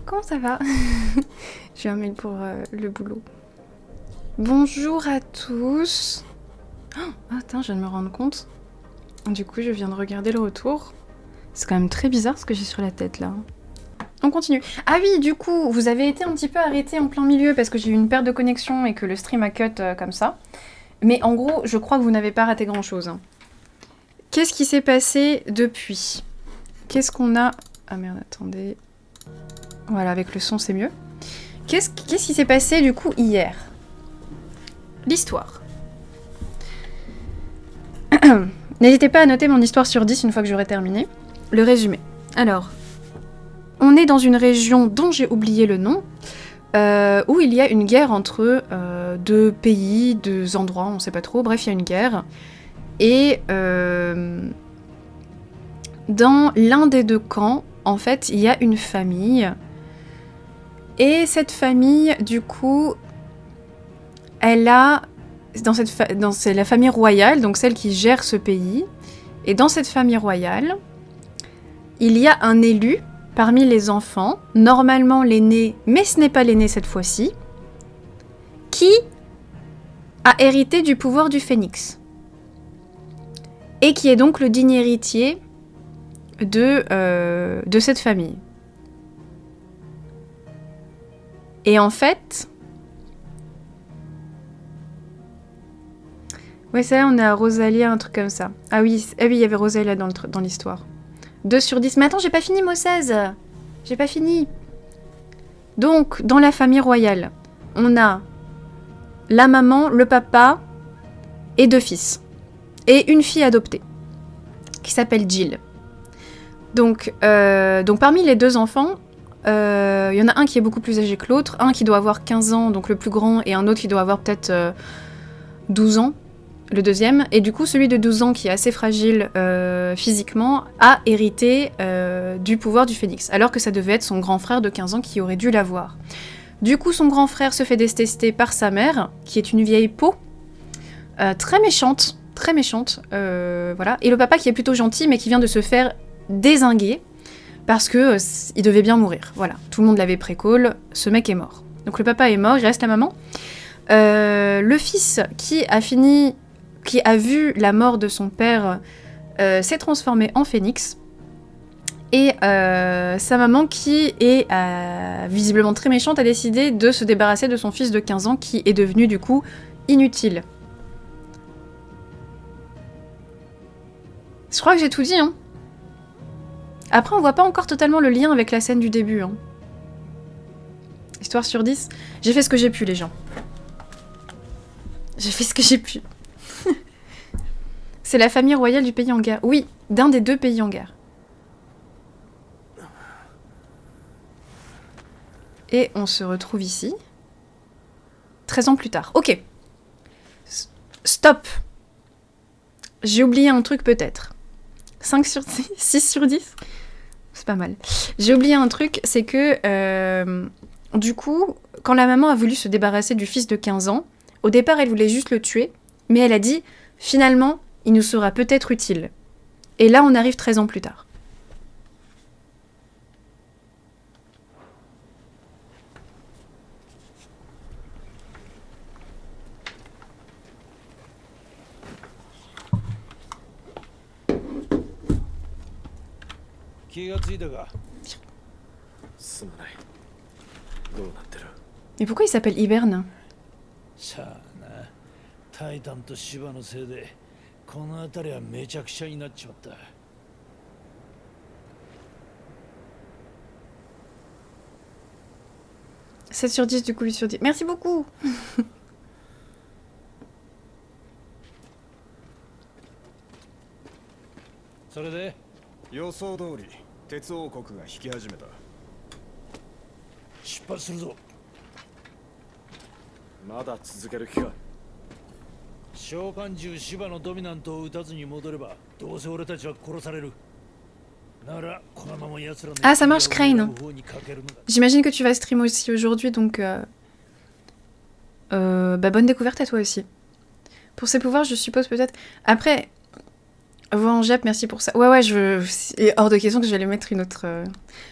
comment ça va? J'ai un mail pour le boulot. Bonjour à tous. Oh, attends, je viens de me rendre compte. Du coup, je viens de regarder le retour. C'est quand même très bizarre ce que j'ai sur la tête là. On continue. Ah oui, du coup, vous avez été un petit peu arrêté en plein milieu parce que j'ai eu une perte de connexion et que le stream a cut comme ça. Mais en gros, je crois que vous n'avez pas raté grand-chose. Qu'est-ce qui s'est passé depuis? Qu'est-ce qu'on a... Ah merde, attendez. Voilà, avec le son, c'est mieux. Qu'est-ce qui s'est passé, du coup, hier? L'histoire. N'hésitez pas à noter mon histoire sur 10 une fois que j'aurai terminé. Le résumé. Alors, on est dans une région dont j'ai oublié le nom, où il y a une guerre entre deux pays, deux endroits, on sait pas trop, bref, il y a une guerre. Et dans l'un des deux camps, en fait, il y a une famille. Et cette famille, du coup, elle a... c'est la famille royale, donc celle qui gère ce pays. Et dans cette famille royale, il y a un élu parmi les enfants, normalement l'aîné, mais ce n'est pas l'aîné cette fois-ci, qui a hérité du pouvoir du phénix. Et qui est donc le digne héritier de cette famille. Et en fait... Ouais, c'est là, on a Rosalia, un truc comme ça. Ah oui, il y avait Rosalia dans l'histoire. 2 sur 10. Mais attends, j'ai pas fini, mot 16. J'ai pas fini. Donc, dans la famille royale, on a la maman, le papa et 2 fils. Et une fille adoptée, qui s'appelle Jill. Donc parmi les 2 enfants, il y en a un qui est beaucoup plus âgé que l'autre, un qui doit avoir 15 ans, donc le plus grand, et un autre qui doit avoir peut-être 12 ans, le deuxième. Et du coup, celui de 12 ans, qui est assez fragile physiquement, a hérité du pouvoir du phénix, alors que ça devait être son grand frère de 15 ans qui aurait dû l'avoir. Du coup, son grand frère se fait détester par sa mère, qui est une vieille peau, très méchante, voilà. Et le papa qui est plutôt gentil, mais qui vient de se faire dézinguer, parce que il devait bien mourir. Voilà, tout le monde l'avait précall, ce mec est mort. Donc le papa est mort, il reste la maman. Le fils qui a vu la mort de son père s'est transformé en phénix. Et sa maman, qui est visiblement très méchante, a décidé de se débarrasser de son fils de 15 ans qui est devenu du coup inutile. Je crois que j'ai tout dit, hein. Après, on voit pas encore totalement le lien avec la scène du début, hein. Histoire sur 10. J'ai fait ce que j'ai pu, les gens. J'ai fait ce que j'ai pu. C'est la famille royale du pays en guerre. Oui, d'un des 2 pays en guerre. Et on se retrouve ici. 13 ans plus tard. Ok. Stop. J'ai oublié un truc peut-être. 5 sur 10, 6 sur 10. C'est pas mal. J'ai oublié un truc, c'est que du coup, quand la maman a voulu se débarrasser du fils de 15 ans, au départ elle voulait juste le tuer, mais elle a dit, finalement, il nous sera peut-être utile. Et là on arrive 13 ans plus tard. Mais pourquoi il s'appelle Hiberne? さあな、タイタンとシバのせいでこの辺りはめちゃくちゃになっちまった。7 sur 10 du coup 8 sur 10. Merci beaucoup. それで予想通り鉄王国が引き始めた。出発するぞ。まだ続ける気か。召喚獣シバのドミナントを撃たずに戻ればどうせ俺たちは殺される。ならこのまま奴らの Ah, ça marche, Crane. J'imagine que tu vas stream aussi aujourd'hui, donc bonne découverte à toi aussi. Pour ses pouvoirs, je suppose peut-être. Après, Voix en Jap, merci pour ça. Ouais, il est hors de question que j'allais mettre une autre...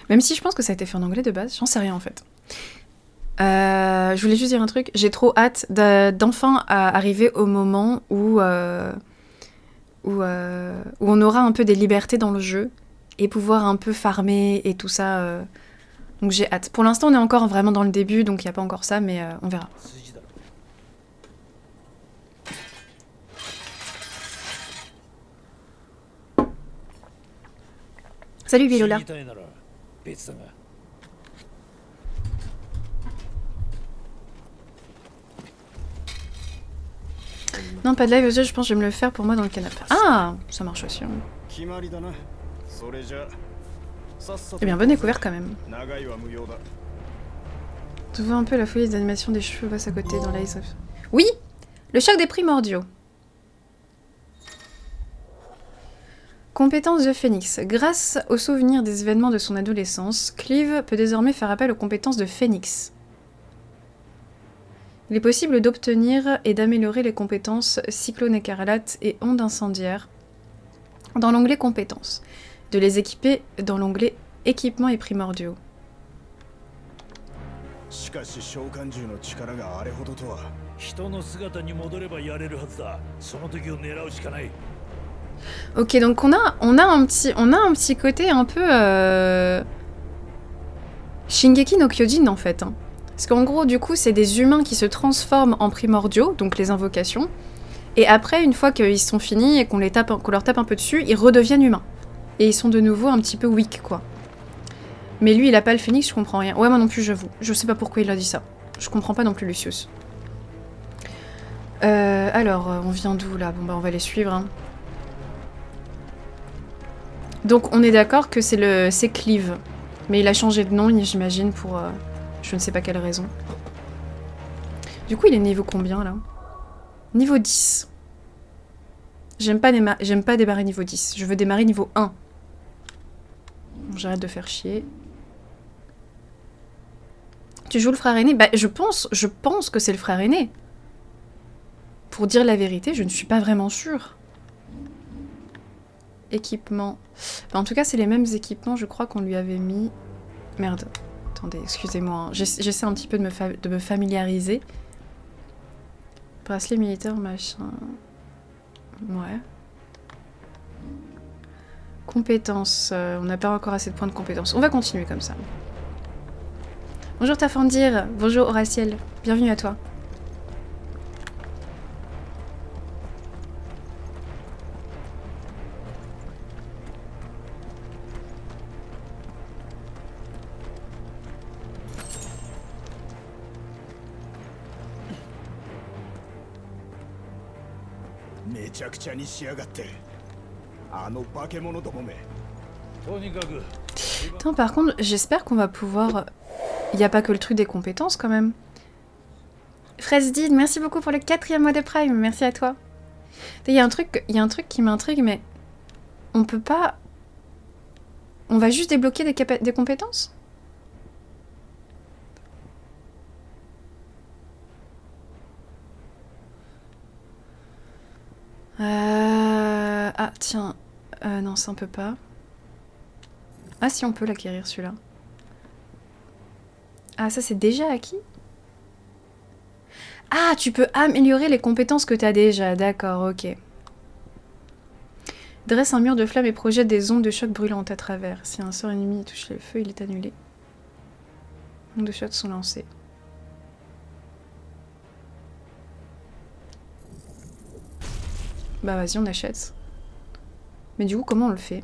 Même si je pense que ça a été fait en anglais de base, j'en sais rien en fait. Je voulais juste dire un truc, j'ai trop hâte d'enfin arriver au moment où on aura un peu des libertés dans le jeu et pouvoir un peu farmer et tout ça. Donc j'ai hâte. Pour l'instant, on est encore vraiment dans le début, donc il n'y a pas encore ça, mais on verra. Salut Vilola. Non, pas de live, je pense que je vais me le faire pour moi dans le canapé. Ah, ça marche aussi. Hein. Eh bien, bonne découverte quand même. Tu vois un peu la folie des animations des cheveux passe à côté dans l'Ice of... Oui, le choc des primordiaux. Compétences de Phénix. Grâce aux souvenirs des événements de son adolescence, Clive peut désormais faire appel aux compétences de Phénix. Il est possible d'obtenir et d'améliorer les compétences Cyclone écarlate et Onde incendiaire dans l'onglet Compétences, de les équiper dans l'onglet Équipements et primordiaux. Ok, donc on a un petit côté un peu Shingeki no Kyojin en fait. Hein. Parce qu'en gros, du coup, c'est des humains qui se transforment en primordiaux, donc les invocations. Et après, une fois qu'ils sont finis et qu'on leur tape un peu dessus, ils redeviennent humains. Et ils sont de nouveau un petit peu weak, quoi. Mais lui, il a pas le phénix, je comprends rien. Ouais, moi non plus, j'avoue. Je sais pas pourquoi il a dit ça. Je comprends pas non plus, Lucius. Alors, on vient d'où, là? Bon, bah, on va les suivre, hein. Donc, on est d'accord que c'est Clive. Mais il a changé de nom, j'imagine, pour... je ne sais pas quelle raison. Du coup, il est niveau combien, là? Niveau 10. J'aime pas démarrer niveau 10. Je veux démarrer niveau 1. Bon, j'arrête de faire chier. Tu joues le frère aîné? Bah, je pense que c'est le frère aîné. Pour dire la vérité, je ne suis pas vraiment sûre. Équipement. Bah, en tout cas, c'est les mêmes équipements, je crois, qu'on lui avait mis... Merde. Attendez, excusez-moi. Hein. J'essaie un petit peu de me familiariser. Bracelet militaire, machin... Ouais. Compétences. On n'a pas encore assez de points de compétences. On va continuer comme ça. Bonjour Tafandir. Bonjour Horaciel. Bienvenue à toi. Attends, par contre, j'espère qu'on va pouvoir... Il n'y a pas que le truc des compétences, quand même. Fresdid, merci beaucoup pour le 4e mois de Prime. Merci à toi. Il y a un truc qui m'intrigue, mais... On peut pas... On va juste débloquer des compétences ? Ah, tiens. Non, ça on peut pas. Ah si, on peut l'acquérir celui-là. Ah, ça c'est déjà acquis? Ah, tu peux améliorer les compétences que t'as déjà. D'accord, ok. Dresse un mur de flammes et projette des ondes de choc brûlantes à travers. Si un sort ennemi touche le feu, il est annulé. Ondes de choc sont lancées. Bah vas-y, on achète. Mais du coup, comment on le fait?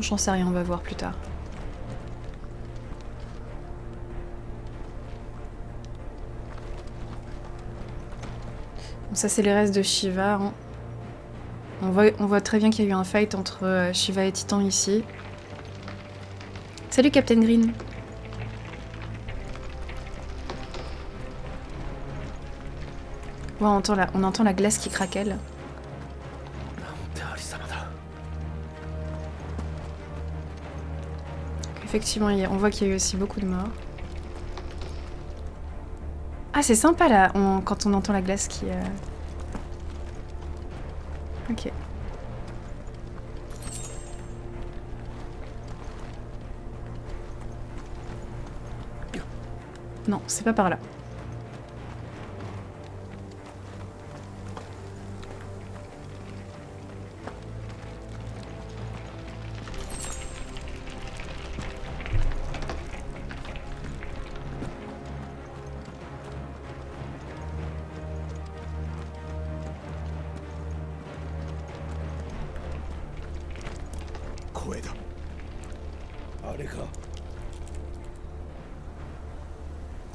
J'en sais rien, on va voir plus tard. Bon, ça, c'est les restes de Shiva. Hein. On voit très bien qu'il y a eu un fight entre Shiva et Titan ici. Salut Captain Green. Ouais, on entend la glace qui craquelle. Effectivement, on voit qu'il y a eu aussi beaucoup de morts. Ah, c'est sympa là, quand on entend la glace qui... Ok. Non, c'est pas par là.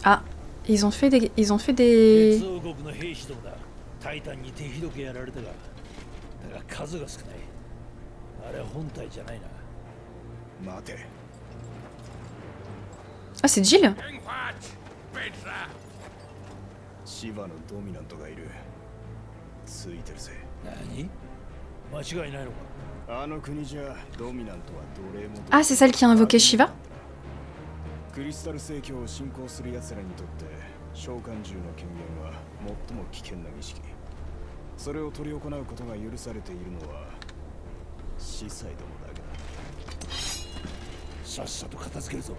Ah, ils ont fait des... 鉄王国の兵士どもだ。タイタンに手ひどくやられたが、だが数が少ない。あれは本体じゃないな。待て。Ah, c'est Jill? シヴァのドミナントがいる。ついてるぜ。何？間違いないのか。あの国じゃドミナントは奴隷も。Ah, c'est celle qui a invoqué Shiva? クリスタル聖教を信仰する奴らにとって召喚獣の権限は最も危険な儀式。それを執り行うことが許されているのは司祭どもだけだ。さっさと片付けるぞ。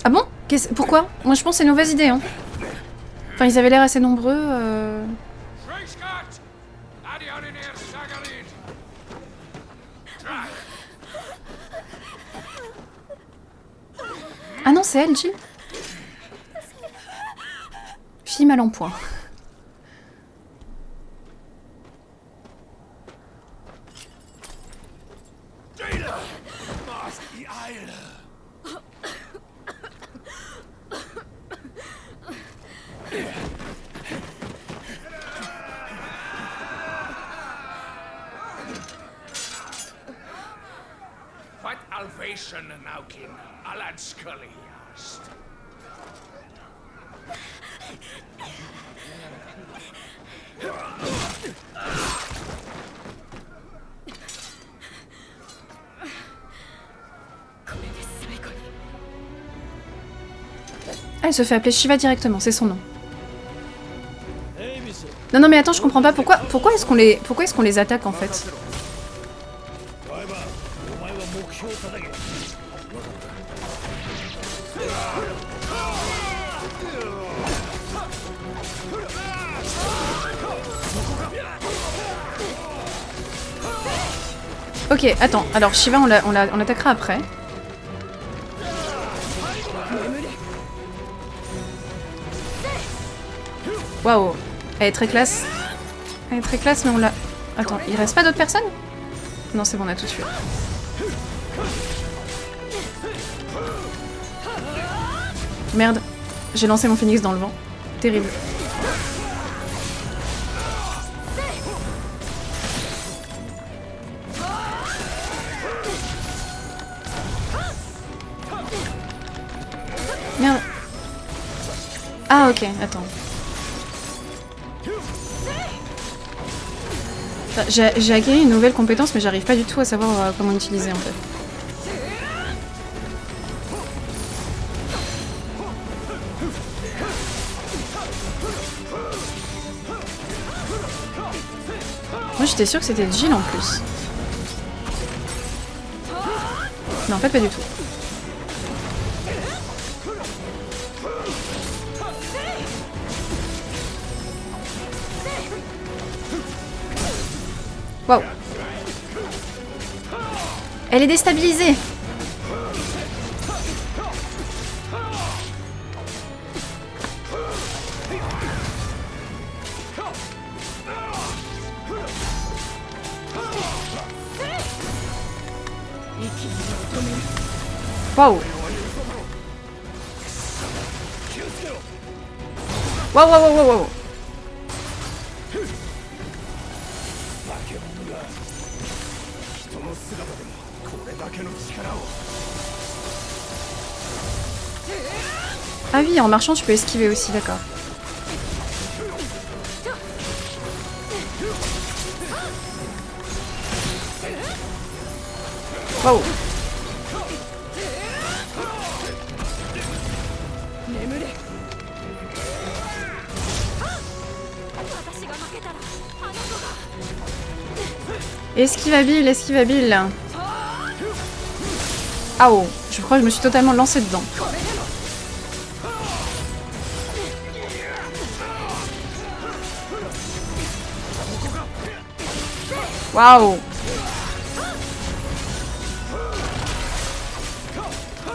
Ah bon? Pourquoi? Moi je pense que c'est une mauvaise idée. Hein. Enfin, ils avaient l'air assez nombreux. Ah non, c'est elle, Jill. Fille mal en point. What Alvation Naukin Alad Scully asked. Ah, elle se fait appeler Shiva directement, c'est son nom. Non, non, mais attends, je comprends pas pourquoi est-ce qu'on les attaque en fait? Ok, attends, alors Shiva on l'attaquera après. Waouh, elle est très classe. Elle est très classe, mais on l'a... Attends, il reste pas d'autres personnes? Non, c'est bon, on a tout tué. Merde, j'ai lancé mon phénix dans le vent. Terrible. Merde. Ah ok, attends. J'ai acquis une nouvelle compétence mais j'arrive pas du tout à savoir comment l'utiliser en fait. Moi j'étais sûre que c'était Jill en plus. Mais en fait pas du tout. Waouh. Elle est déstabilisée. Waouh. Waouh, waouh, waouh, waouh. Ah oui, en marchant tu peux esquiver aussi, d'accord. Waouh. Esquivabile, esquivabile. Ah oh, je crois que je me suis totalement lancée dedans. Waouh.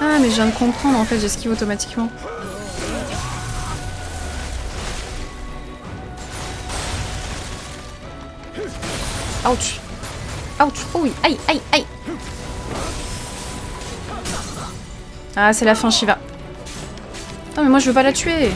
Ah mais je viens de comprendre en fait, j'esquive automatiquement. Ouch. Ouch. Oh oui, aïe, aïe, aïe. Ah c'est la fin Shiva. Non mais moi je veux pas la tuer.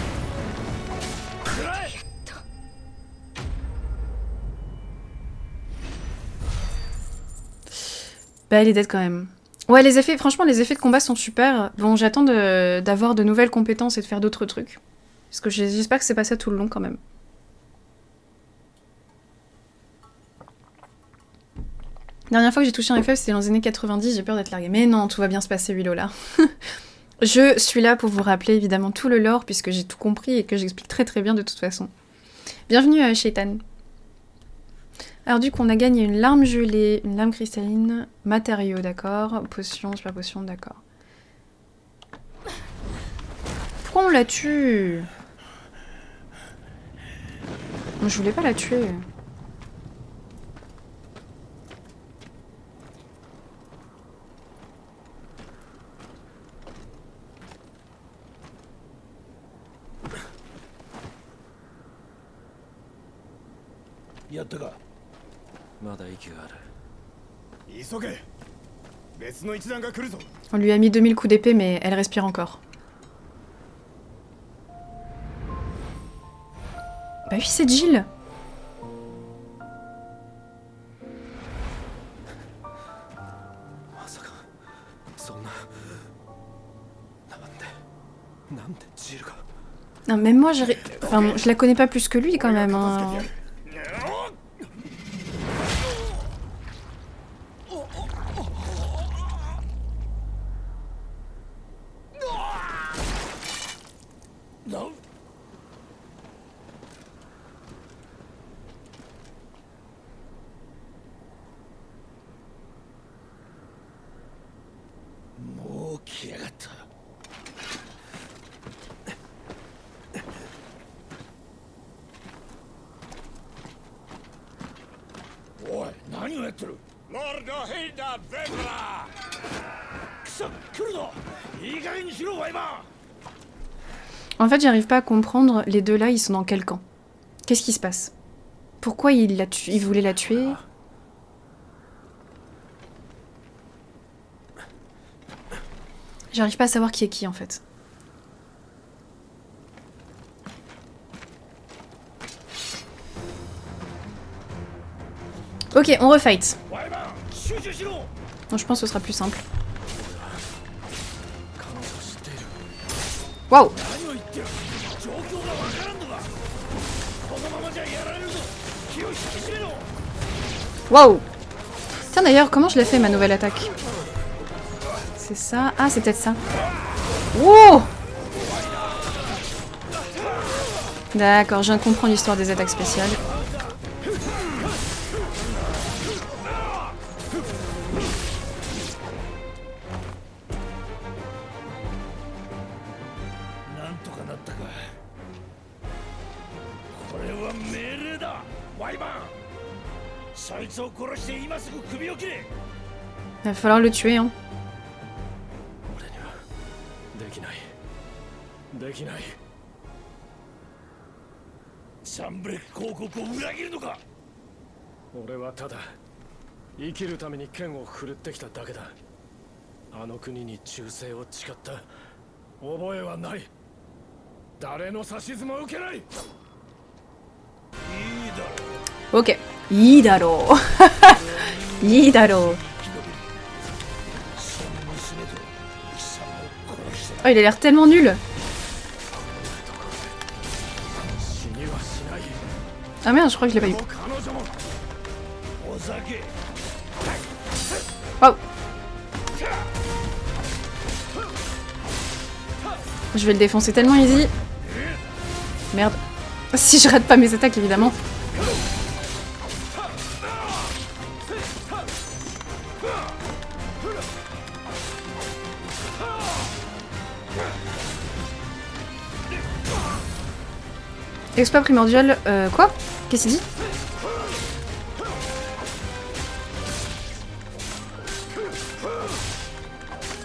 Bah elle est dead quand même. Ouais les effets, franchement les effets de combat sont super. Bon j'attends d'avoir de nouvelles compétences et de faire d'autres trucs. Parce que j'espère que c'est pas ça tout le long quand même. La dernière fois que j'ai touché un FF c'était dans les années 90, j'ai peur d'être larguée. Mais non, tout va bien se passer Willow là. Je suis là pour vous rappeler évidemment tout le lore puisque j'ai tout compris et que j'explique très très bien de toute façon. Bienvenue à Shaitan. Alors du coup on a gagné une larme gelée, une lame cristalline, matériaux d'accord, potion, super potion d'accord. Pourquoi on la tue? Je voulais pas la tuer. On lui a mis 2000 coups d'épée mais elle respire encore. Bah oui c'est Jill. Non même moi enfin, je la connais pas plus que lui quand même hein. En fait, j'arrive pas à comprendre, les deux là, ils sont dans quel camp? Qu'est-ce qui se passe? Pourquoi il voulait la tuer? J'arrive pas à savoir qui est qui en fait. Ok, on refight. Bon, je pense que ce sera plus simple. Waouh! Waouh! Tiens d'ailleurs, comment je l'ai fait ma nouvelle attaque? C'est ça? Ah, c'est peut-être ça. Wow! D'accord, je viens de comprendre l'histoire des attaques spéciales. Il va falloir le tuer, hein. Ok. Idaro. Idaro. Oh, il a l'air tellement nul. Ah merde, je crois que je l'ai pas eu. Wow. Je vais le défoncer tellement easy. Merde. Si je rate pas mes attaques, évidemment. Exploit primordial... quoi? Qu'est-ce qu'il dit?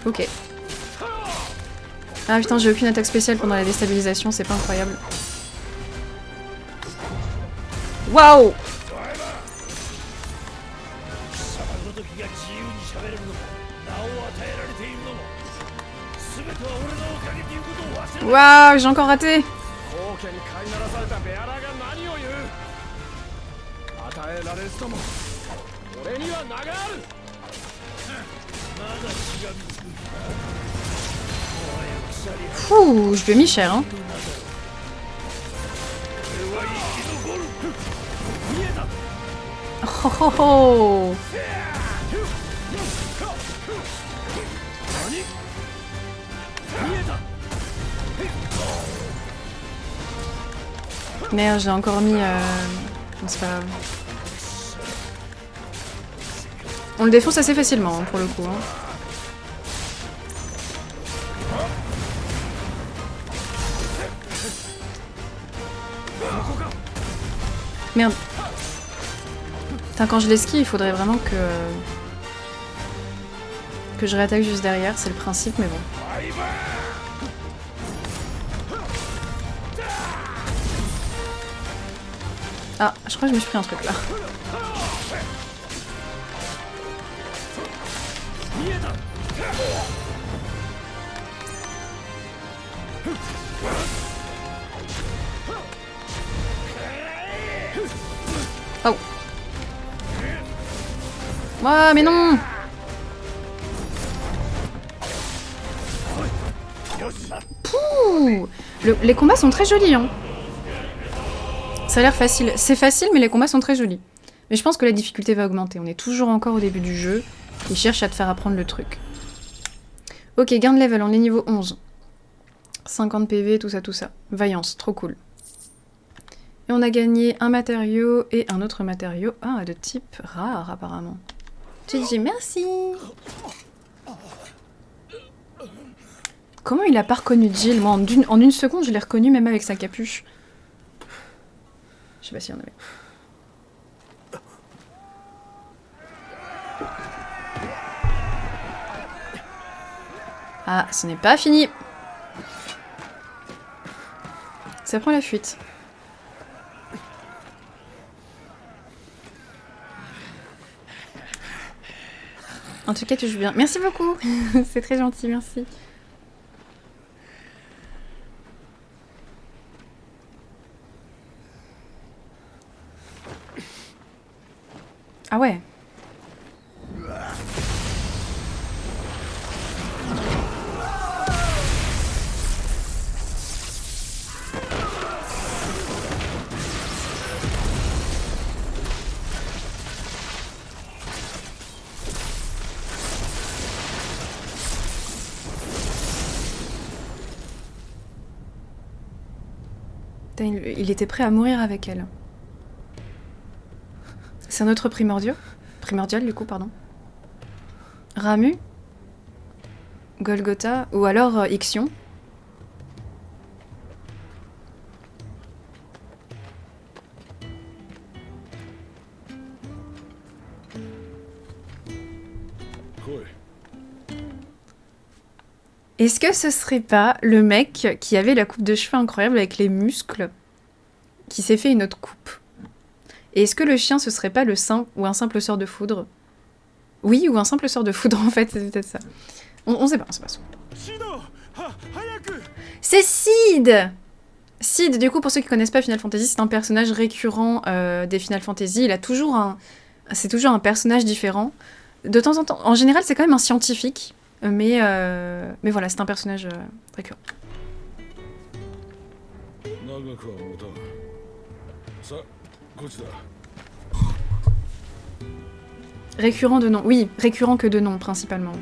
Ok. Ah putain, j'ai aucune attaque spéciale pendant la déstabilisation, c'est pas incroyable. Waouh! 貴様ごときが自由に喋れるのも名を与えられているのも全ては俺のおかげということを忘れる。 Waouh, j'ai encore raté! 皇家に飼いならされたベアラが何を言う。与えられずとも俺には名がある。まだしがみつく気か。お前は腐り果て Fouh, je lui ai mis cher, hein. 俺は生き残る。見えた。 Oh, oh, oh. 何？見えた。 Merde, j'ai encore mis... bon, c'est pas grave. On le défonce assez facilement, hein, pour le coup. Hein. Merde. Putain, quand je l'esquive, il faudrait vraiment que je réattaque juste derrière, c'est le principe, mais bon. Ah, je crois que je me suis pris un truc là. Oh. Ouah, mais non! Pouh! Les combats sont très jolis, hein. Ça a l'air facile. C'est facile, mais les combats sont très jolis. Mais je pense que la difficulté va augmenter. On est toujours encore au début du jeu. Ils cherchent à te faire apprendre le truc. Ok, gain de level, on est niveau 11. 50 PV, tout ça, tout ça. Vaillance, trop cool. Et on a gagné un matériau et un autre matériau. Ah, de type rare, apparemment. GG, merci! Comment il a pas reconnu Jill? Moi, en une seconde, je l'ai reconnu, même avec sa capuche. Je sais pas s'il y en avait. Ah, ce n'est pas fini. Ça prend la fuite. En tout cas, tu joues bien. Merci beaucoup. C'est très gentil, merci. Ah ouais. Putain, il était prêt à mourir avec elle. C'est un autre primordial, du coup, pardon. Ramu, Golgotha, ou alors Ixion. Est-ce que ce serait pas le mec qui avait la coupe de cheveux incroyable avec les muscles, qui s'est fait une autre coupe? Et est-ce que le chien, ce serait pas le simple ou un simple sort de foudre? Oui, ou un simple sort de foudre, en fait, c'est peut-être ça. On sait pas, on sait pas. C'est Sid! Sid, du coup, pour ceux qui connaissent pas Final Fantasy, c'est un personnage récurrent des Final Fantasy. Il a toujours c'est toujours un personnage différent. De temps en temps, en général, c'est quand même un scientifique, mais voilà, c'est un personnage récurrent. Récurrent de nom, oui, récurrent que de nom, principalement.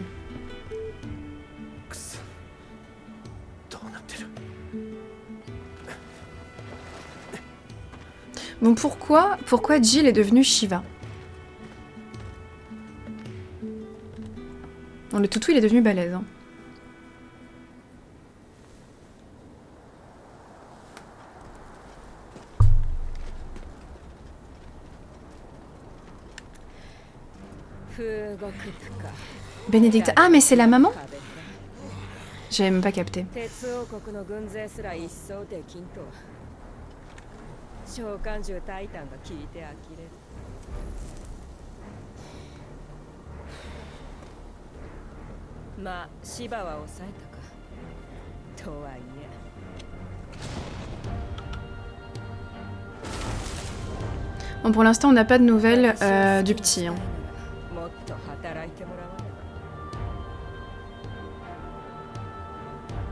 Bon, pourquoi Jill est devenue Shiva? Bon, le toutou, il est devenu balèze, hein. Bénédicte. Ah, mais c'est la maman? J'avais même pas capté. 鉄王国の軍勢すら一層できんとは召喚獣タイタンが聞いて呆れる。まあ芝は抑えたかとはいえ Bon, pour l'instant, on n'a pas de nouvelles du petit. Hein. もっと働いてもらわね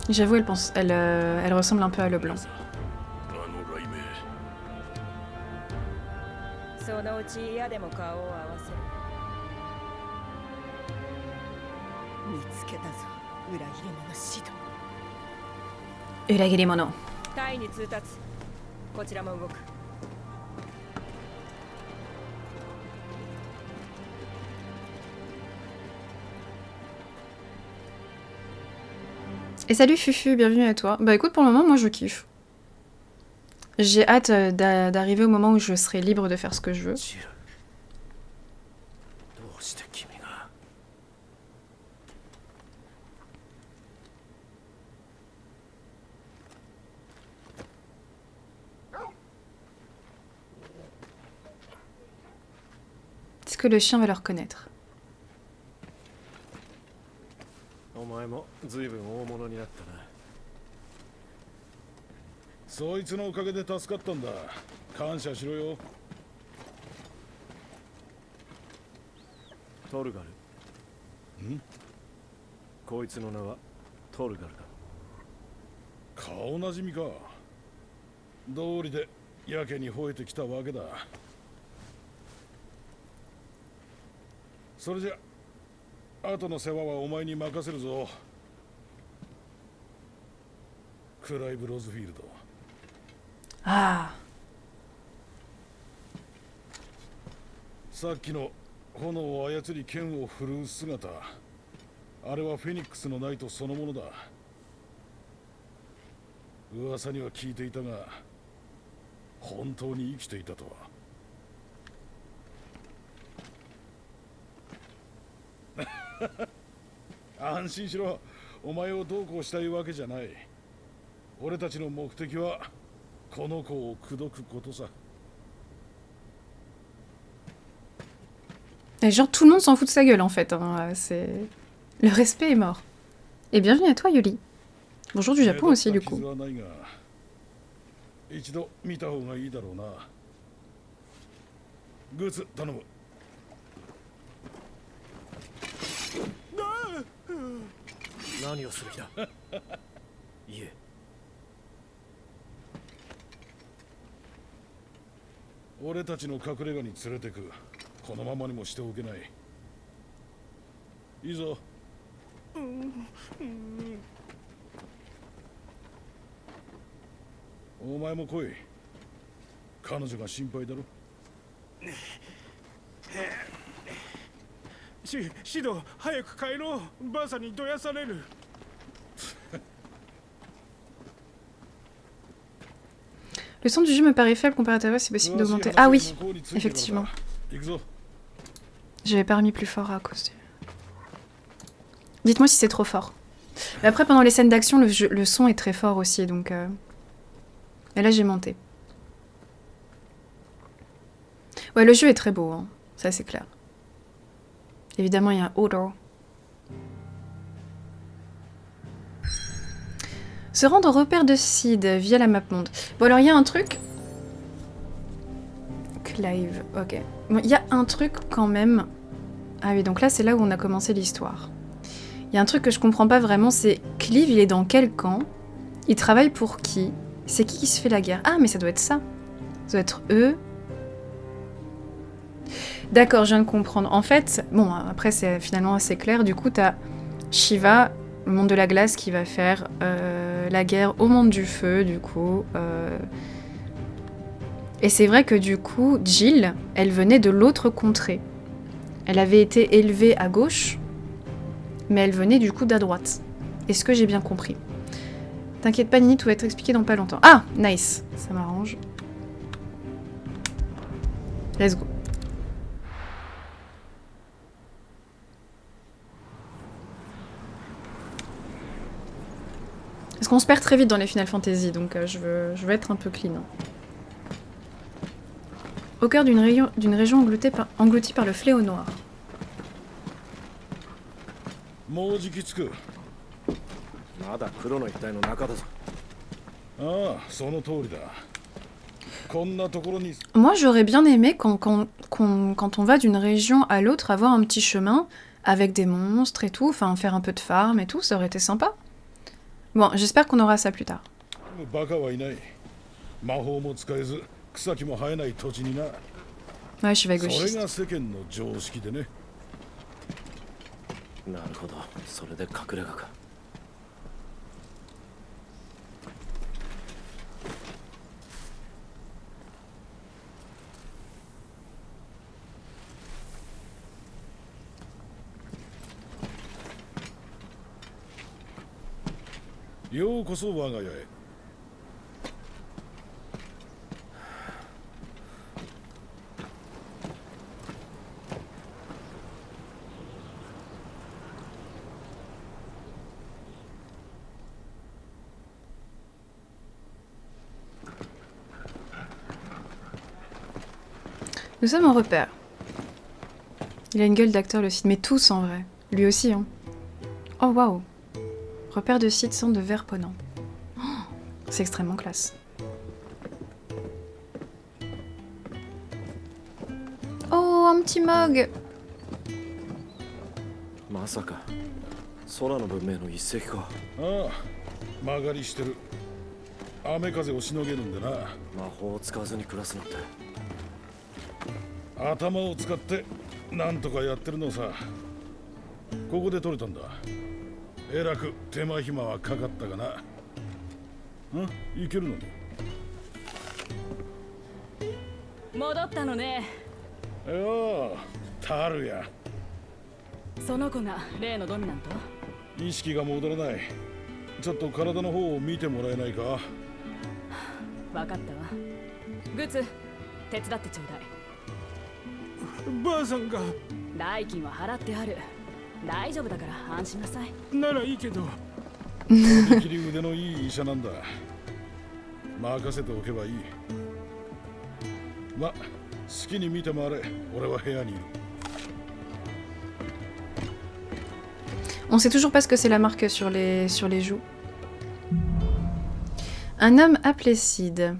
ば。 J'avoue, elle ressemble un peu à Leblanc. そのうち嫌でも顔を合わせる。見つけたぞ、裏切り者シド。裏切り者。タイに通達。こちらも動く。 Et salut Fufu, bienvenue à toi. Bah écoute, pour le moment, moi je kiffe. J'ai hâte d'arriver au moment où je serai libre de faire ce que je veux. Est-ce que le chien va le reconnaître? お前も随分大物になったな。そいつのおかげで助かったんだ。感謝しろよ。トルガル。ん？こいつの名はトルガルだ。顔なじみか。道理でやけに吠えてきたわけだ。それじゃ後の世話はお前に任せるぞ。クライブ・ロズフィールド。ああ。さっきの炎を操り剣を振るう姿、あれはフェニックスのナイトそのものだ。噂には聞いていたが、本当に生きていたとは。安心しろ、お前をどうこうしたいわけじゃない。俺たちの目的はこの子を口説くことさ。 Et genre tout le monde s'en fout de sa gueule en fait, hein. C'est... Le respect est mort. Et bienvenue à toi Yuli. Bonjour du Japon aussi du coup. 一度見た方がいいだろうな。グーツ頼む。何をする気だ。いえ。俺たちの隠れ家に連れてく。このままにもしておけない。いいぞ。お前も来い。彼女が心配だろ。シド、早く帰ろう。バーサにどやされる。Le son du jeu me paraît faible comparé à ta voix, c'est possible d'augmenter. Ah oui, effectivement. J'avais pas remis plus fort à cause du... Dites-moi si c'est trop fort. Mais après, pendant les scènes d'action, le son est très fort aussi, donc... Et là, j'ai monté. Ouais, le jeu est très beau, hein. Ça c'est clair. Évidemment, il y a un odor. Se rendre au repère de Sid via la map monde. Bon, alors il y a un truc... Clive, ok. Bon, il y a un truc quand même... Ah oui, donc là, c'est là où on a commencé l'histoire. Il y a un truc que je comprends pas vraiment, c'est... Clive, il est dans quel camp? Il travaille pour qui? C'est qui se fait la guerre? Ah, mais ça doit être ça. Ça doit être eux. D'accord, je viens de comprendre. En fait, bon, après, c'est finalement assez clair. Du coup, t'as Shiva, le monde de la glace, qui va faire la guerre au monde du feu, du coup. Et c'est vrai que, du coup, Jill, elle venait de l'autre contrée. Elle avait été élevée à gauche, mais elle venait, du coup, d'à droite. Est-ce que j'ai bien compris? T'inquiète pas, Nini, tout va être expliqué dans pas longtemps. Ah, nice. Ça m'arrange. Let's go. Parce qu'on se perd très vite dans les Final Fantasy, donc je veux être un peu clean. Au cœur d'une région engloutie par le fléau noir. もうじき着く。まだ黒の一帯の中だぞ。ああ、その通りだ。こんなところに。 Moi, j'aurais bien aimé quand on va d'une région à l'autre avoir un petit chemin avec des monstres et tout, enfin faire un peu de farm et tout, ça aurait été sympa. Bon, j'espère qu'on aura ça plus tard. バカはいない。魔法も使えず、草木も生えない土地にな。 Ouais, je suis それ vagueauchiste. が世間の常識でね。なるほど、それで隠れ家か。ようこそ我が家へ。Nous sommes en repère. Il a une gueule d'acteur le site, mais tous en vrai. Lui aussi, hein. Oh waouh. Repère de site centre de verre ponant. Oh, c'est extrêmement classe. Oh, un petit mug. まさか空の文明の一石か。ああ、曲がりしてる。雨風をしのげるんでな。魔法を使わずに暮らすなんて。頭を使ってなんとかやってるのさ。ここで取れたんだ。えらく手間暇はかかったがな。いけるのに。戻ったのね。よあ、タルや。その子が例のドミナント？意識が戻らない。ちょっと体の方を見てもらえないか。分かったわ。グツ、手伝ってちょうだい。ばあさんが。代金は払ってある。大丈夫だから安心なさい。ならいいけど。できり腕のいい医者なんだ。任せておけばいい。ま、好きに見て回れ。俺は部屋にいる。On sait toujours pas ce que c'est la marque sur les joues. Un homme appelé Sid.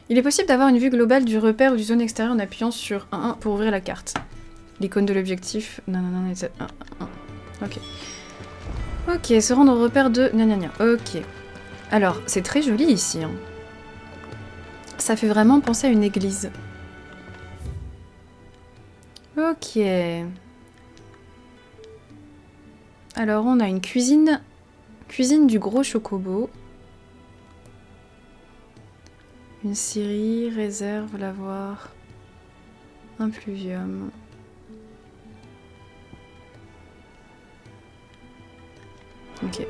Il est possible d'avoir une vue globale du repère ou du zone extérieure en appuyant sur 1 pour ouvrir la carte. L'icône de l'objectif. Non. Ok. Ok, se rendre au repère de. Ok. Alors, c'est très joli ici. Hein. Ça fait vraiment penser à une église. Ok. Alors, on a une cuisine. Cuisine du gros chocobo. Une scierie, réserve, lavoir, un pluvium. Ok.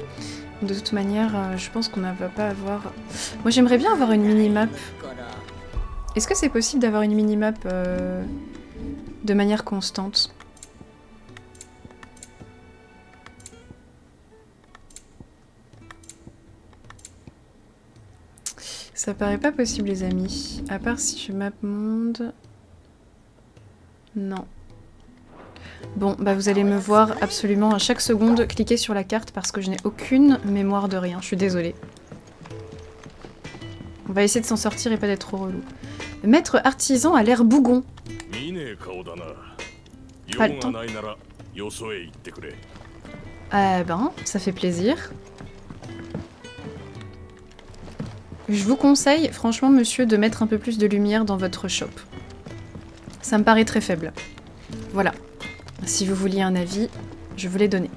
De toute manière, je pense qu'on ne va pas avoir... Moi, j'aimerais bien avoir une mini-map. Est-ce que c'est possible d'avoir une mini-map de manière constante ? Ça paraît pas possible, les amis. À part si je map monde... Non. Bon, bah vous allez me voir absolument à chaque seconde cliquer sur la carte parce que je n'ai aucune mémoire de rien. Je suis désolée. On va essayer de s'en sortir et pas d'être trop relou. Maître artisan a l'air bougon. Pas le temps. Ben, ça fait plaisir. Je vous conseille, franchement, monsieur, de mettre un peu plus de lumière dans votre shop. Ça me paraît très faible. Voilà. Si vous vouliez un avis, je vous l'ai donné.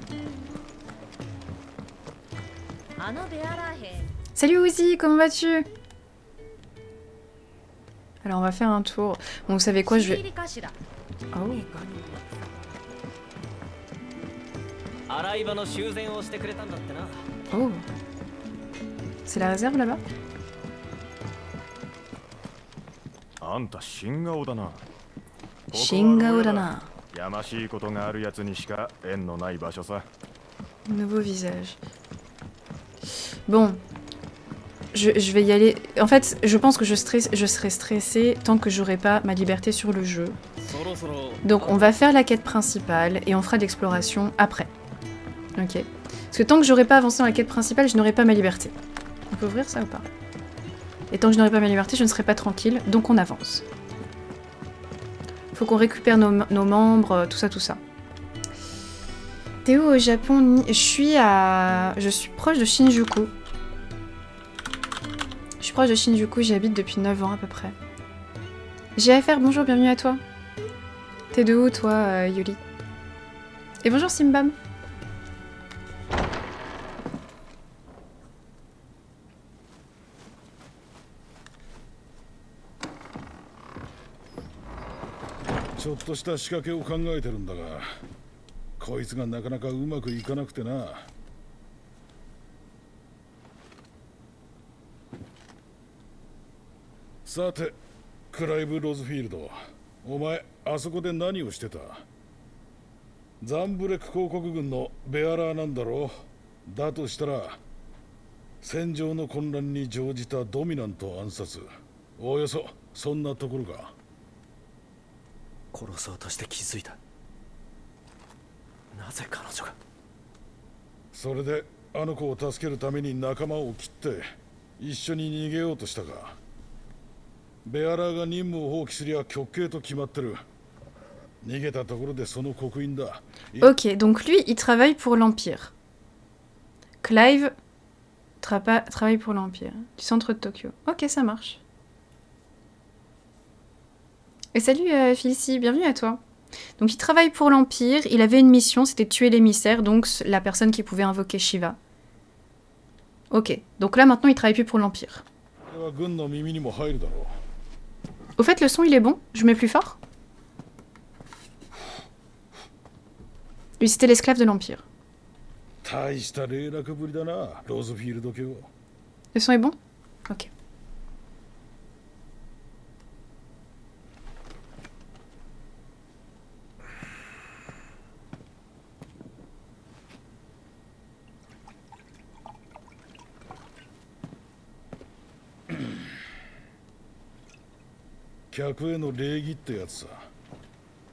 Salut Uzi, comment vas-tu? Alors on va faire un tour. Bon, vous savez quoi, je vais... Oh. Oh. C'est la réserve là-bas? Shingao dana. Nouveau visage. Bon. Je vais y aller. En fait, je pense que je serai stressée tant que j'aurai pas ma liberté sur le jeu. Donc on va faire la quête principale et on fera de l'exploration après. Ok. Parce que tant que j'aurai pas avancé dans la quête principale, je n'aurai pas ma liberté. On peut ouvrir ça ou pas? Et tant que je n'aurai pas ma liberté, je ne serai pas tranquille, donc on avance. Faut qu'on récupère nos membres, tout ça, tout ça. T'es où au Japon? Je suis proche de Shinjuku. Je suis proche de Shinjuku, j'y habite depuis 9 ans à peu près. GFR, bonjour, bienvenue à toi. T'es de où toi, Yuli? Et bonjour Simbam.ちょっとした仕掛けを考えてるんだが、こいつがなかなかうまくいかなくてな。さて、クライブ・ロズフィールド、お前あそこで何をしてた？ザンブレク公国軍のベアラーなんだろう。だとしたら戦場の混乱に乗じたドミナント暗殺、おおよそそんなところか。殺そうとして気づいた。なぜ彼女が。それであの子を助けるために仲間を切って一緒に逃げようとしたか。ベアラーが任務を放棄すりゃ極刑と決まってる。逃げたところでその刻印だ。Ok, donc lui, il travaille pour l'Empire. Clive travaille pour l'Empire. Du centre de Tokyo. Ok, ça marche. Et salut Félicie, bienvenue à toi. Donc il travaille pour l'Empire, il avait une mission, c'était tuer l'émissaire, donc la personne qui pouvait invoquer Shiva. Ok, donc là maintenant il travaille plus pour l'Empire. Au fait le son il est bon? Je mets plus fort? Lui c'était l'esclave de l'Empire. Le son est bon? Ok.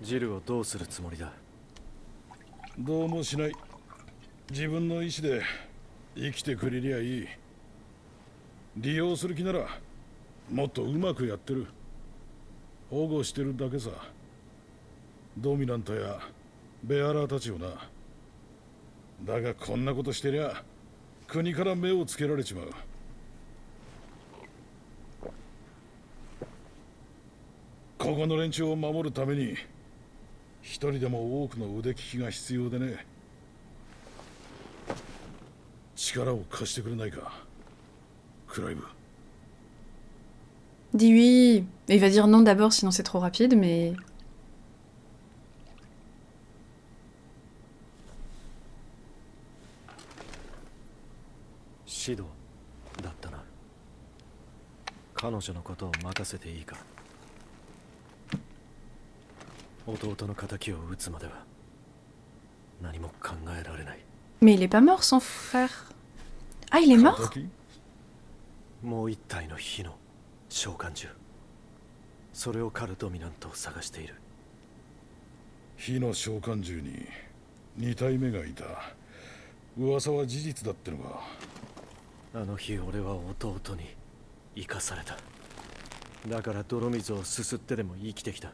ジルをどうするつもりだ？どうもしない。自分の意志で生きてくれりゃいい。利用する気ならもっとうまくやってる。保護してるだけさ。ドミナントやベアラーたちをな。だがこんなことしてりゃ国から目をつけられちまう。ここの連中を守るために一人でも多くの腕利きが必要でね。力を貸してくれないか、クライブ。Dis oui. Il va dire non d'abord sinon c'est trop rapide, mais... シドだったな。彼女のことを任せていいか。弟の仇を討つまでは何も考えられない。Mais il est pas mort son frère. Ah il est mort? もう一体の火の召喚獣。それを狩るドミナントを探している。火の召喚獣に2体目がいた。噂は事実だってのか。あの日俺は弟に生かされた。だから泥水をすすってでも生きてきた。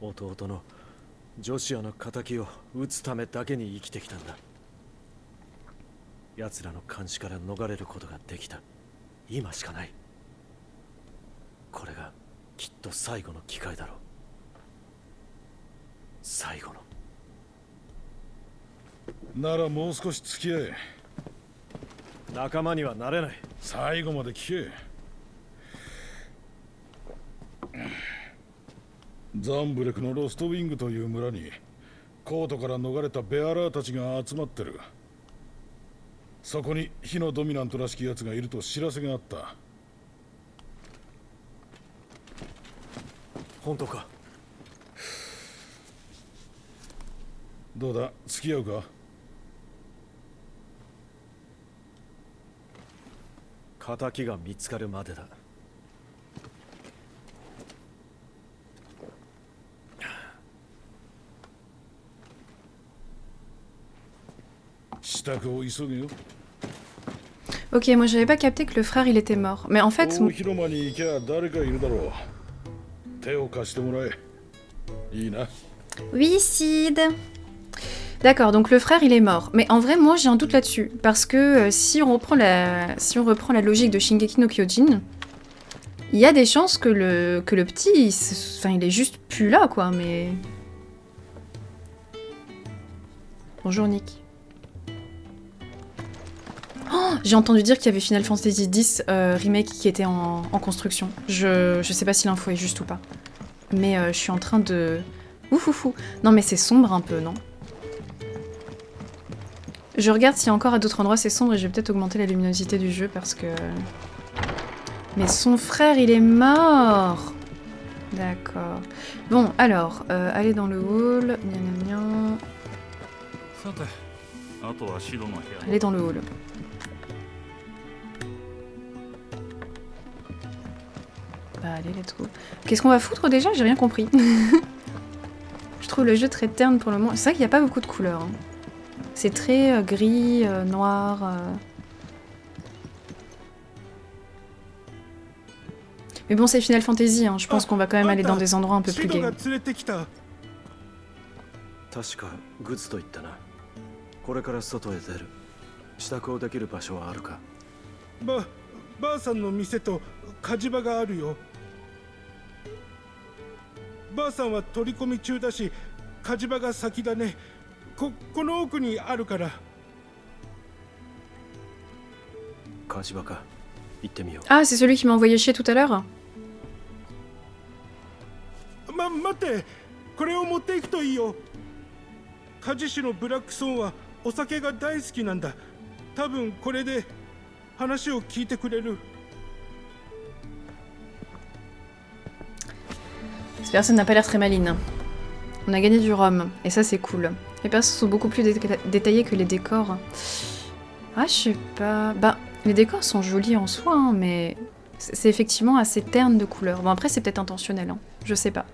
弟のジョシュアの仇を討つためだけに生きてきたんだ。奴らの監視から逃れることができた。今しかない。これがきっと最後の機会だろう。最後の。ならもう少し付き合え。仲間にはなれない。最後まで聞け。ザンブレクのロストウィングという村にコートから逃れたベアラーたちが集まってる。そこに火のドミナントらしき奴がいると知らせがあった。本当か？どうだ、付き合うか？仇が見つかるまでだ。支度を急げよ。 Ok, moi j'avais pas capté que le frère il était mort. Mais en fait... 大広間に行きゃ誰かいるだろう。手を貸してもらえ。いいな。 Oui, Sid. D'accord, donc le frère il est mort. Mais en vrai, moi j'ai un doute là-dessus. Parce que si on reprend la logique de Shingeki no Kyojin, il y a des chances que le petit, il est juste plus là, quoi, mais... Bonjour, Nick. Oh, j'ai entendu dire qu'il y avait Final Fantasy X remake qui était en construction. Je sais pas si l'info est juste ou pas. Mais je suis en train de... Oufoufou. Non mais c'est sombre un peu, non? Je regarde s'il y a encore à d'autres endroits c'est sombre et je vais peut-être augmenter la luminosité du jeu parce que... Mais son frère il est mort. D'accord. Bon alors, aller dans le hall. Gna gna gna. Aller dans le hall. Bah allez, let's go. Qu'est-ce qu'on va foutre déjà? J'ai rien compris. Je trouve le jeu très terne pour le moment. C'est vrai qu'il n'y a pas beaucoup de couleurs. Hein. C'est très gris, noir. Mais bon, c'est Final Fantasy. Hein. Je pense qu'on va quand même aller dans des endroits un peu plus gays. 確かグツと言ったな。これから外へ出る。支度をできる場所はあるか。ばあさんの店と火事場があるよ。ばあさんは取り込み中だし、火事場が先だね。この奥にあるから。火事場か。行ってみよう。 Ah, c'est celui qui m'a envoyé chier tout à l'heure? 待って、これを持っていくといいよ。火事師のブラックソーンはお酒が大好きなんだ。多分これで話を聞いてくれる。 Cette personne n'a pas l'air très maligne. On a gagné du rhum, et ça c'est cool. Les personnes sont beaucoup plus détaillées que les décors. Ah, je sais pas... Bah, les décors sont jolis en soi, hein, mais c'est effectivement assez terne de couleurs. Bon, après c'est peut-être intentionnel, hein. Je sais pas.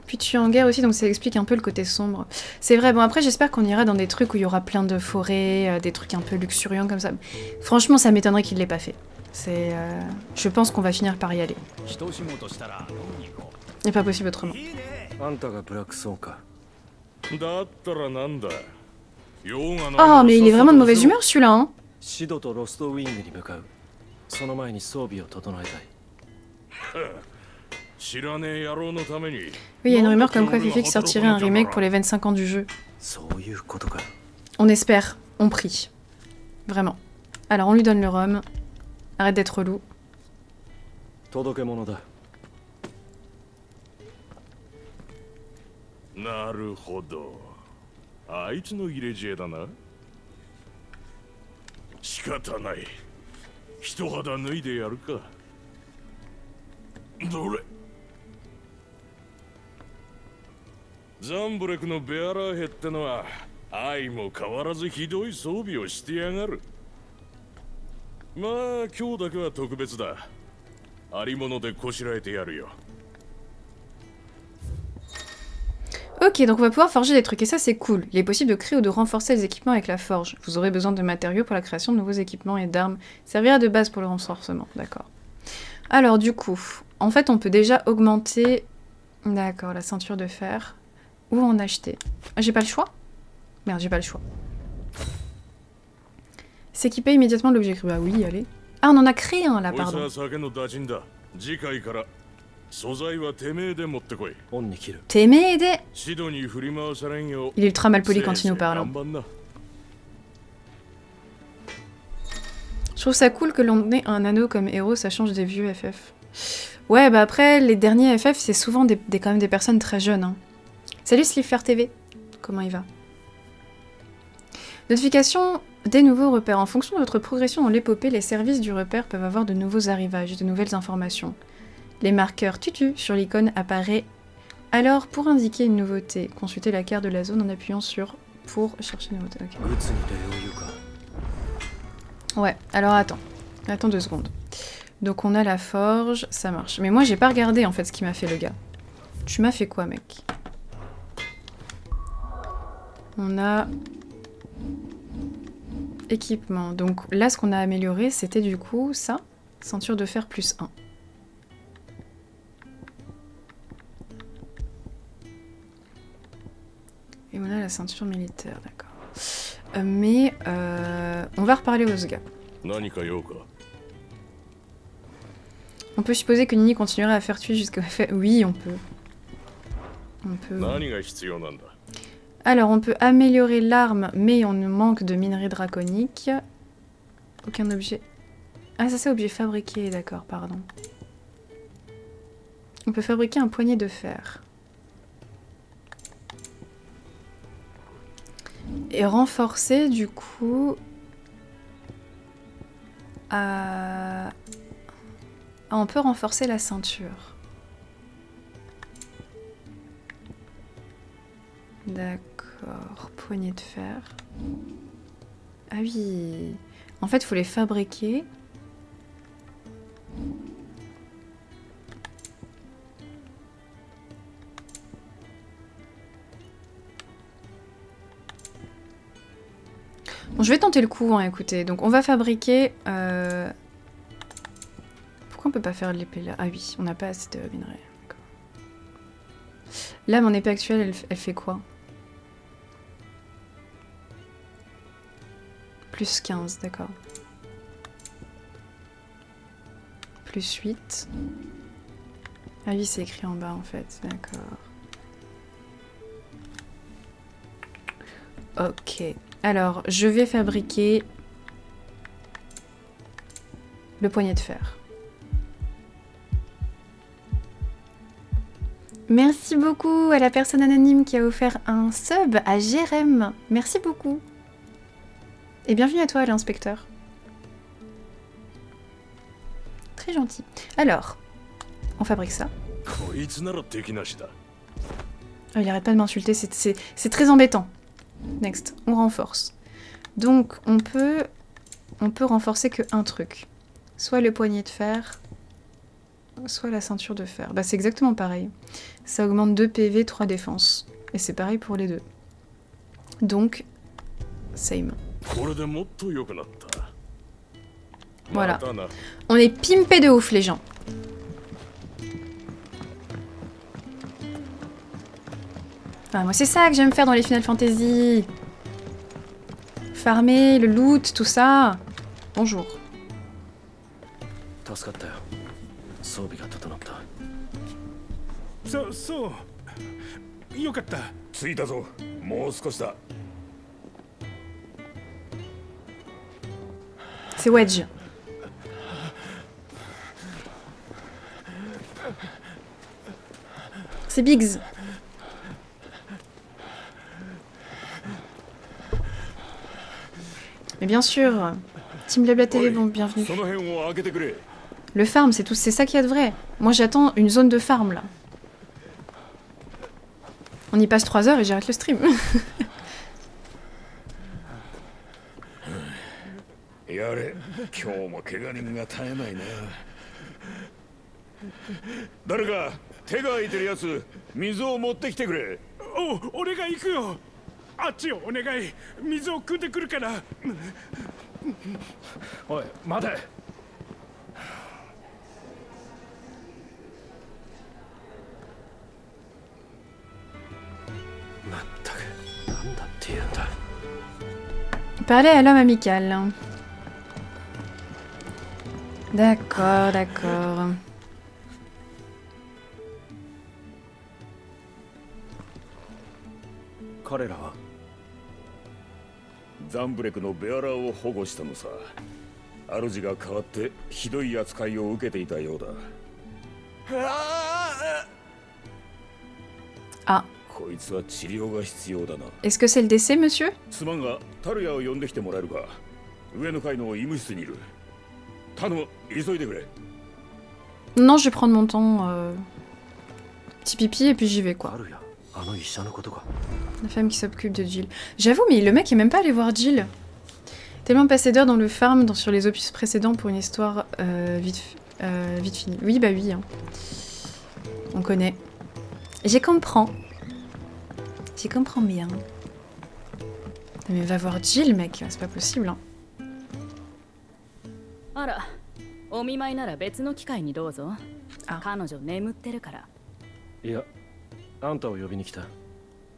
Puis tu es en guerre aussi, donc ça explique un peu le côté sombre. C'est vrai, bon après j'espère qu'on ira dans des trucs où il y aura plein de forêts, des trucs un peu luxuriants comme ça. Franchement, ça m'étonnerait qu'il l'ait pas fait. C'est... Je pense qu'on va finir par y aller. C'est pas possible autrement. Oh, mais il est vraiment de mauvaise humeur celui-là, hein. Oui, il y a une rumeur comme quoi Fifix sortirait un remake pour les 25 ans du jeu. On espère, on prie. Vraiment. Alors on lui donne le rhum. Arrête d'être relou. なるほど。あいつの入れ知恵だな。仕方ない。一肌脱いでやるか。どれ。ザンブレクのベアラーヘってのは愛も変わらずひどい装備をしてやがる。まあ今日だけは特別だ。ありものでこしらえてやるよ。 Ok, donc on va pouvoir forger des trucs, et ça c'est cool. Il est possible de créer ou de renforcer les équipements avec la forge. Vous aurez besoin de matériaux pour la création de nouveaux équipements et d'armes. Servira de base pour le renforcement, d'accord. Alors du coup, en fait on peut déjà augmenter... D'accord, la ceinture de fer. Ou en acheter. Ah, j'ai pas le choix? Merde, j'ai pas le choix. S'équiper immédiatement de l'objet cru. Bah oui, allez. Ah, on en a créé un là, pardon. Temede. Il est ultra mal poli quand il nous parle. Je trouve ça cool que l'on ait un anneau comme héros, ça change des vieux FF. Ouais, bah après, les derniers FF, c'est souvent quand même des personnes très jeunes. Hein. Salut Slipfer TV. Comment il va? Notification des nouveaux repères. En fonction de votre progression dans l'épopée, les services du repère peuvent avoir de nouveaux arrivages, de nouvelles informations. Les marqueurs tutu sur l'icône apparaît alors pour indiquer une nouveauté. Consultez la carte de la zone en appuyant sur pour chercher une nouveauté. Okay. Ouais, alors attends. Attends 2 secondes. Donc on a la forge, ça marche. Mais moi j'ai pas regardé en fait ce qu'il m'a fait le gars. Tu m'as fait quoi mec? On a... équipement. Donc là ce qu'on a amélioré c'était du coup ça. Ceinture de fer plus 1. Et on a la ceinture militaire, d'accord. Mais on va reparler aux gars. On peut supposer que Nini continuera à faire tuer jusqu'au fait. Oui, on peut. On peut. Alors, on peut améliorer l'arme, mais on nous manque de minerais draconiques. Aucun objet. Ah, ça c'est objet fabriqué, d'accord, pardon. On peut fabriquer un poignet de fer. Et renforcer, du coup... Ah, on peut renforcer la ceinture. D'accord, poignée de fer. Ah oui. En fait, il faut les fabriquer. Bon, je vais tenter le coup, hein, écoutez. Donc, on va fabriquer... Pourquoi on peut pas faire l'épée là? Ah oui, on n'a pas assez de minerais. Là, mon épée actuelle, elle fait quoi? Plus 15, d'accord. Plus 8. Ah oui, c'est écrit en bas, en fait. D'accord. Ok. Alors, je vais fabriquer le poignet de fer. Merci beaucoup à la personne anonyme qui a offert un sub à Jérém. Merci beaucoup. Et bienvenue à toi, l'inspecteur. Très gentil. Alors, on fabrique ça. Oh, il arrête pas de m'insulter, c'est très embêtant. Next, on renforce. Donc, on peut renforcer que un truc. Soit le poignet de fer, soit la ceinture de fer. Bah, c'est exactement pareil. Ça augmente 2 PV, 3 défense. Et c'est pareil pour les deux. Donc, same. Voilà. On est pimpé de ouf, les gens. Enfin, moi, c'est ça que j'aime faire dans les Final Fantasy. Farmer, le loot, tout ça. Bonjour. C'est Wedge. C'est Biggs. Mais bien sûr, Team Blabla TV, bon, bienvenue. Le farm, c'est ça qu'il y a de vrai. Moi, j'attends une zone de farm, là. On y passe 3 heures et j'arrête le stream. Parler à l'homme amical. D'accord, d'accord. Zambrekのベアラーを保護したのさ。主が変わってひどい扱いを受けていたようだ。Ah. こいつは治療が必要だな。Est-ce que c'est le décès, monsieur? すまんが、タルヤを呼んできてもらえるか。上の階の医務室にいる。頼む、急いでくれ。Non, je vais prendre mon temps. Petit pipi et puis j'y vais, quoi. La femme qui s'occupe de Jill. J'avoue, mais le mec est même pas allé voir Jill. Tellement passé d'heures dans le farm sur les opus précédents pour une histoire vite finie. Oui, bah oui. Hein. On connaît. J'y comprends. J'y comprends bien. Mais va voir Jill, mec. C'est pas possible. Hein. あら、お見舞いなら別の機会にどうぞ。あ。彼女眠ってるから。いや、あんたを呼びに来た。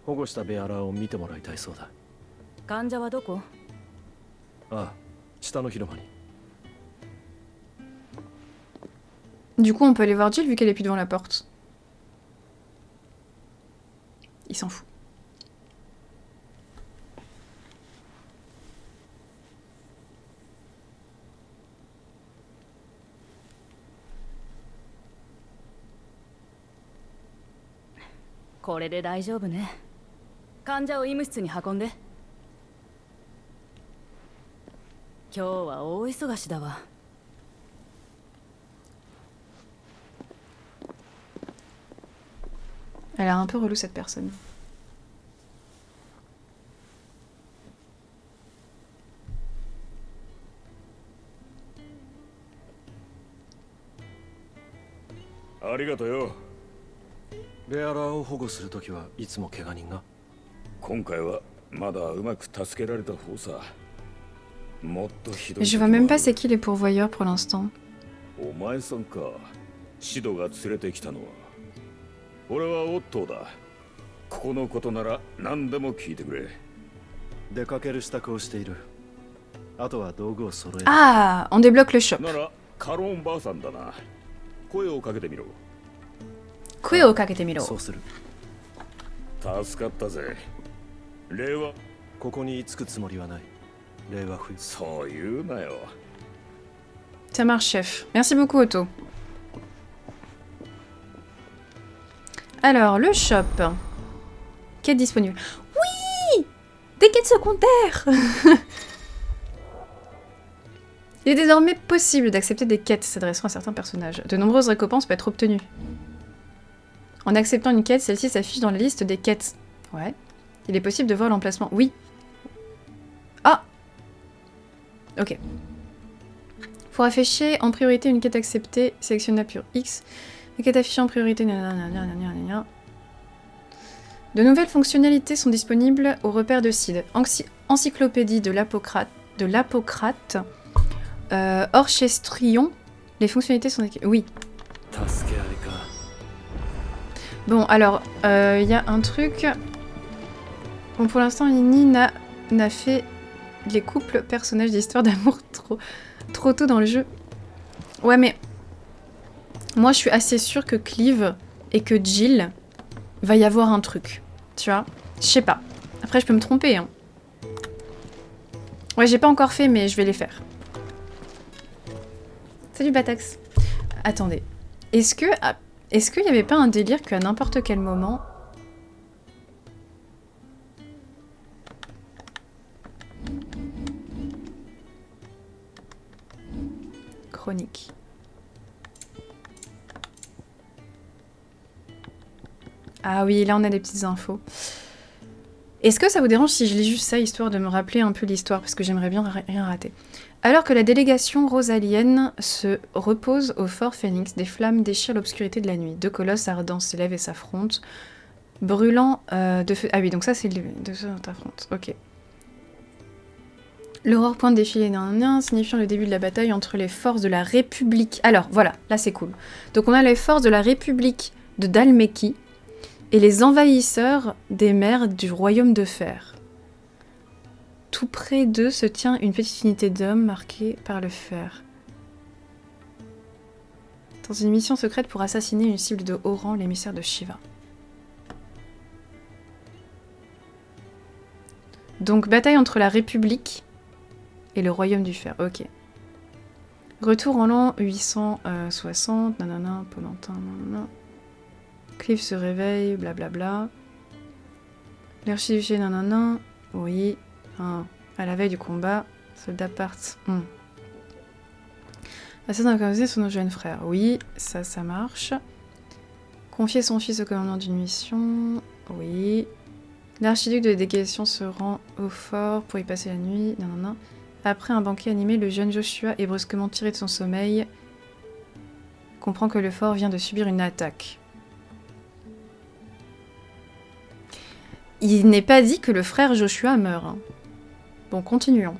保護したベアラーを見てもらいたいそうだ。患者はどこ？ああ、下の広場に。Du coup, on peut aller voir Jill vu qu'elle est plus devant la porte. Il s'en fout. « これで大丈夫ね。患者を医務室に運んで。今日は大忙しだわ。 Elle a un peu relou cette personne. Arigato yo. ベアラーを保護するときはいつも怪我人が。今回はまだうまく助けられた方さ。もっとひどい。Je vois même pas c'est qui les pourvoyeurs pour l'instant. お前さんか。シドが連れてきたのは。俺はオットーだ。ここのことなら何でも聞いてくれ。出かける支度をしている。あとは道具を揃える。Ah, on débloque le shop. ならカロンばあさんだな。声をかけてみろ。声をかけてみろ。そうする。助かったぜ。礼はここに居つくつもりはない。礼は不要。そう言うなよ。Ça marche, chef. Merci beaucoup, Otto. Alors, le shop. Quête disponible. Oui! Des quêtes secondaires. Il est désormais possible d'accepter des quêtes s'adressant à certains personnages. De nombreuses récompenses peuvent être obtenues. En acceptant une quête, celle-ci s'affiche dans la liste des quêtes. Ouais. Il est possible de voir l'emplacement. Oui. Ah! Ok. Pour afficher en priorité une quête acceptée, sélectionne la pure X. La quête affichée en priorité. De nouvelles fonctionnalités sont disponibles au repère de Sid. Encyclopédie de l'Apocrate. Orchestrion. Les fonctionnalités sont... Oui. Bon, alors, il y a un truc... Bon, pour l'instant, Lini n'a fait les couples personnages d'histoire d'amour trop tôt dans le jeu. Ouais, mais... Moi, je suis assez sûre que Cleve et que Jill, va y avoir un truc. Tu vois? Je sais pas. Après, je peux me tromper, hein. Ouais, j'ai pas encore fait, mais je vais les faire. Salut, Batax. Attendez. Est-ce qu'il y avait pas un délire qu'à n'importe quel moment... Chronique. Ah oui, là on a des petites infos. Est-ce que ça vous dérange si je lis juste ça, histoire de me rappeler un peu l'histoire, parce que j'aimerais bien rien rater. Alors que la délégation rosalienne se repose au fort Phoenix, des flammes déchirent l'obscurité de la nuit. Deux colosses ardents s'élèvent et s'affrontent, brûlant de feu... Ah oui, donc ça c'est de feu t'affrontent, ok. L'aurore pointe défilé signifiant le début de la bataille entre les forces de la République. Alors, voilà, là c'est cool. Donc on a les forces de la République de Dhalmekie et les envahisseurs des mers du Royaume de Fer. Tout près d'eux se tient une petite unité d'hommes marquée par le fer. Dans une mission secrète pour assassiner une cible de haut rang, l'émissaire de Shiva. Donc, bataille entre la République et le Royaume du Fer, ok. Retour en l'an 860, nanana, Paulentin, nanana. Cliff se réveille, blablabla. L'archiduché, nanana, oui. Hein. À la veille du combat, soldat partent. Assassin d'incarner son jeune frère, oui, ça marche. Confier son fils au commandant d'une mission, oui. L'archiduc de la délégation se rend au fort pour y passer la nuit, nanana. Après un banquet animé, le jeune Joshua est brusquement tiré de son sommeil. Comprend que le fort vient de subir une attaque. Il n'est pas dit que le frère Joshua meurt. Hein. Bon, continuons.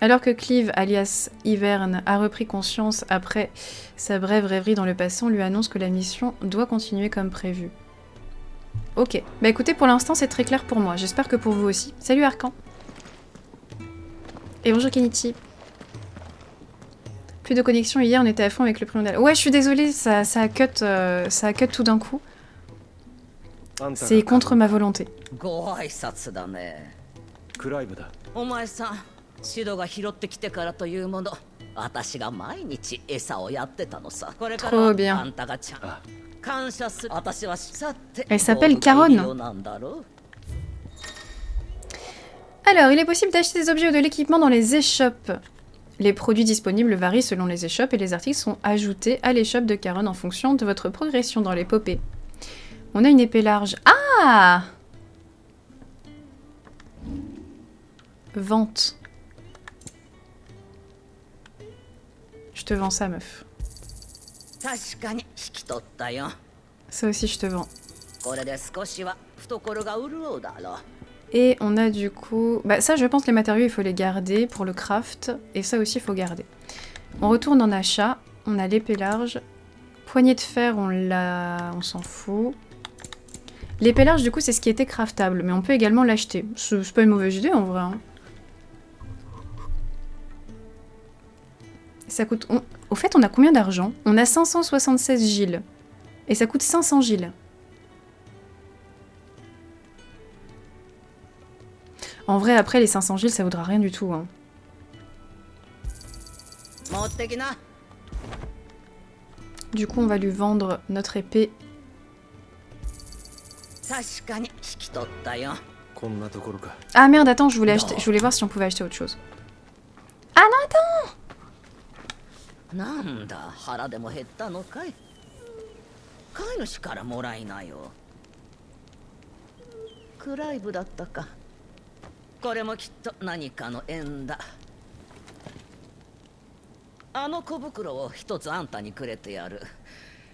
Alors que Clive, alias Ivern, a repris conscience après sa brève rêverie dans le passé, on lui annonce que la mission doit continuer comme prévu. Ok. Bah écoutez, pour l'instant, c'est très clair pour moi. J'espère que pour vous aussi. Salut Arcan. Et bonjour Kenichi. Plus de connexion hier, on était à fond avec le primordial. Ouais, je suis désolée, ça a cut tout d'un coup. C'est contre ma volonté. ご挨拶だね。クライブだ。お前さん、シドが拾ってきてからというもの、私が毎日餌をやってたのさ。これから Trop bien. あんたがちゃん。感謝する。私はさて。 Elle s'appelle Caronne. Alors, il est possible d'acheter des objets ou de l'équipement dans les échoppes. Les produits disponibles varient selon les échoppes et les articles sont ajoutés à l'échoppe de Caronne en fonction de votre progression dans l'épopée. On a une épée large. Ah! Vente. Je te vends ça, meuf. 確かに引き取ったよ。 Ça aussi, je te vends. これで少しは懐が潤うだろう。 Et on a du coup... Bah ça, je pense les matériaux, il faut les garder pour le craft. Et ça aussi, il faut garder. On retourne en achat. On a l'épée large. Poignée de fer, on l'a... On s'en fout. L'épée large, du coup, c'est ce qui était craftable. Mais on peut également l'acheter. C'est pas une mauvaise idée, en vrai. Hein. Ça coûte... Au fait, on a combien d'argent? On a 576 giles. Et ça coûte 500 giles. En vrai, après, les 500 giles, ça vaudra rien du tout. Hein. Du coup, on va lui vendre notre épée. Ah merde, attends, je voulais acheter... Je voulais voir si on pouvait acheter autre chose. Ah non, attends! なんだ、腹でも減ったのかい。飼い主からもらいなよ。クライブだったか。これもきっと何かの縁だ。あの小袋を一つあんたにくれてやる。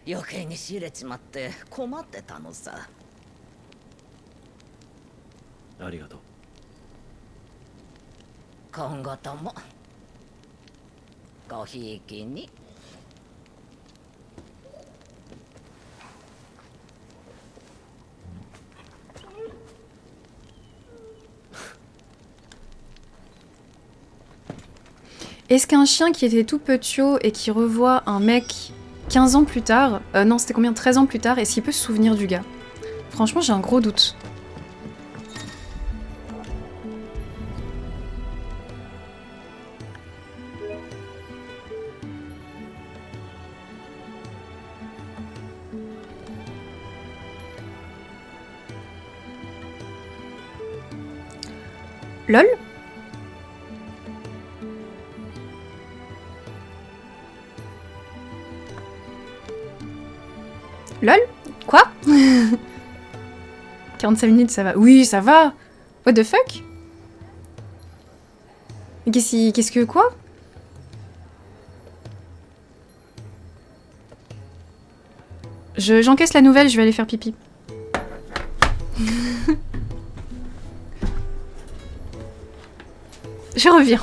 余計に仕入れちまって困ってたのさ。ありがとう。今後ともごひいきに。Est-ce qu'un chien qui était tout petio et qui revoit un mec 15 ans plus tard... non, c'était combien? 13 ans plus tard, est-ce qu'il peut se souvenir du gars? Franchement, j'ai un gros doute. LOL? LOL? Quoi? 45 minutes, ça va. Oui, ça va. What the fuck? Qu'est-ce que quoi? J'encaisse la nouvelle, je vais aller faire pipi. Je reviens.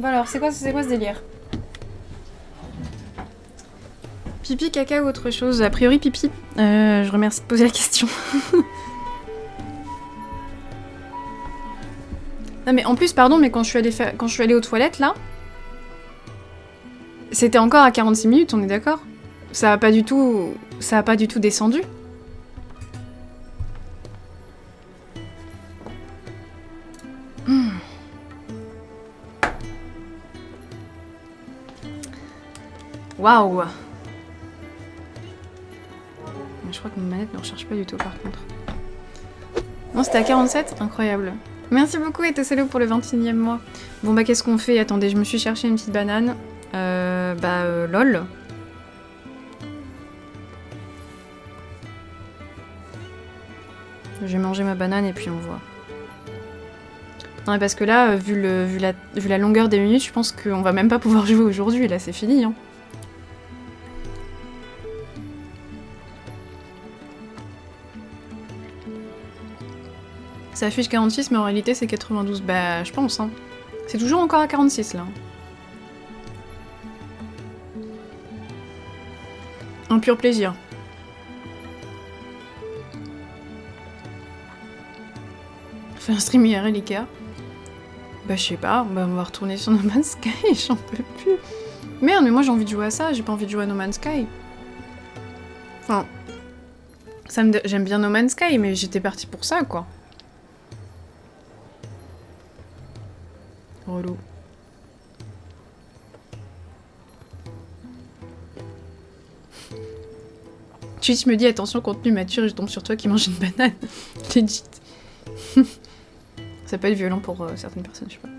Bon alors, c'est quoi ce délire? Pipi, caca ou autre chose? A priori pipi. Je remercie de poser la question. Non mais en plus, pardon, mais quand je suis allée aux toilettes, là, c'était encore à 46 minutes, on est d'accord? Ça a pas du tout descendu. Waouh! Je crois que mon manette ne recharge pas du tout par contre. Non, c'était à 47? Incroyable. Merci beaucoup Etoselo pour le 21e mois. Bon bah qu'est-ce qu'on fait? Attendez, je me suis cherché une petite banane. Lol. Je vais manger ma banane et puis on voit. Non mais parce que là, vu la longueur des minutes, je pense qu'on va même pas pouvoir jouer aujourd'hui, là c'est fini. Hein. Ça affiche 46 mais en réalité c'est 92. Bah je pense. Hein. C'est toujours encore à 46 là. Un pur plaisir. Fais un stream IRL Ikea. Bah je sais pas, bah, on va retourner sur No Man's Sky, j'en peux plus. Merde, mais moi j'ai envie de jouer à ça, j'ai pas envie de jouer à No Man's Sky. Enfin, j'aime bien No Man's Sky, mais j'étais partie pour ça quoi. Relou. Twitch me dit attention, contenu mature, je tombe sur toi qui mange une banane. Legit. Ça peut être violent pour certaines personnes, je sais pas.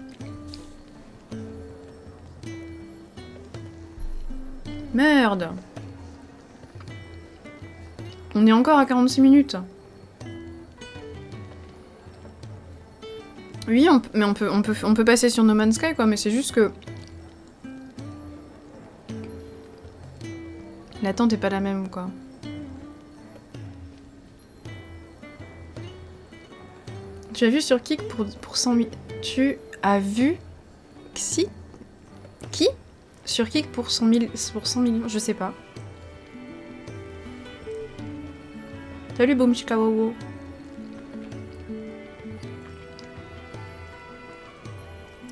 Merde. On est encore à 46 minutes. Oui, on peut passer sur No Man's Sky, quoi, mais c'est juste que... L'attente est pas la même, quoi. Tu as vu sur Kik pour 100 000... Tu as vu... Si? Qui? Sur Kik pour 100 millions, je sais pas. Salut Boom Chikawawo.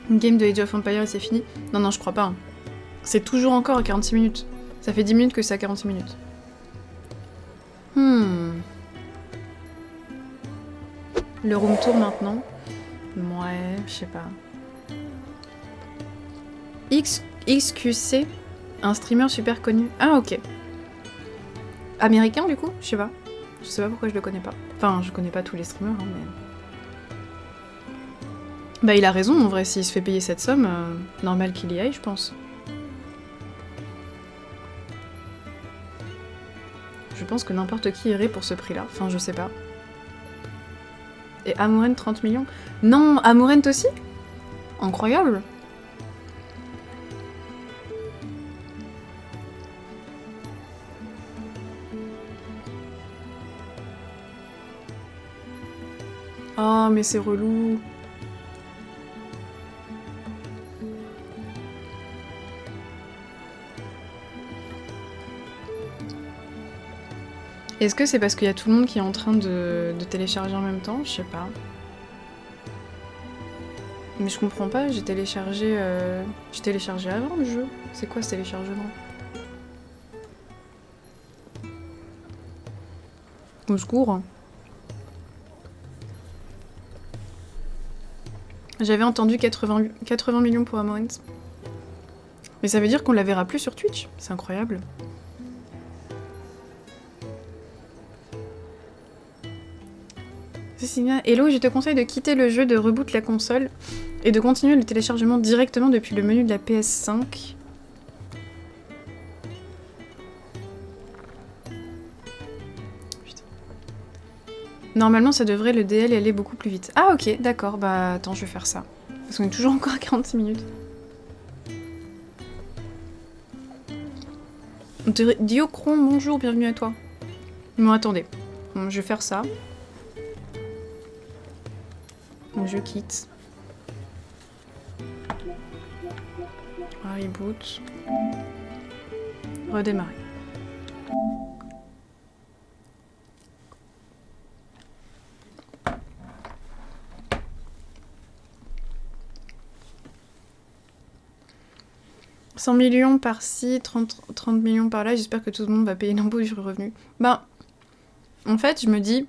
Une game de Age of Empires et c'est fini? Non, non, je crois pas. Hein. C'est toujours encore à 46 minutes. Ça fait 10 minutes que c'est à 46 minutes. Le room tour maintenant. Ouais, je sais pas. XQC, un streamer super connu. Ah, ok. Américain, du coup? Je sais pas. Je sais pas pourquoi je le connais pas. Enfin, je connais pas tous les streamers, hein, mais... Bah, il a raison, en vrai, s'il se fait payer cette somme, normal qu'il y aille, je pense. Je pense que n'importe qui irait pour ce prix-là. Enfin, je sais pas. Et Amourent 30 millions? Non, Amourent aussi? Incroyable. Oh, mais c'est relou. Est-ce que c'est parce qu'il y a tout le monde qui est en train de télécharger en même temps? Je sais pas. Mais je comprends pas, j'ai téléchargé avant le jeu. C'est quoi ce téléchargement? Au secours. J'avais entendu 80 millions pour Amourent. Mais ça veut dire qu'on la verra plus sur Twitch? C'est incroyable. Hello, je te conseille de quitter le jeu, de reboot la console et de continuer le téléchargement directement depuis le menu de la PS5. Putain. Normalement, ça devrait le DL aller beaucoup plus vite. Ah ok, d'accord, bah attends, je vais faire ça. Parce qu'on est toujours encore à 46 minutes. Diocron, bonjour, bienvenue à toi. Bon, attendez. Bon, je vais faire ça. Donc je quitte. Reboot. Redémarrer. « 100 millions par-ci, 30 millions par-là, j'espère que tout le monde va payer l'impôt sur le revenu. » Ben, en fait, je me dis...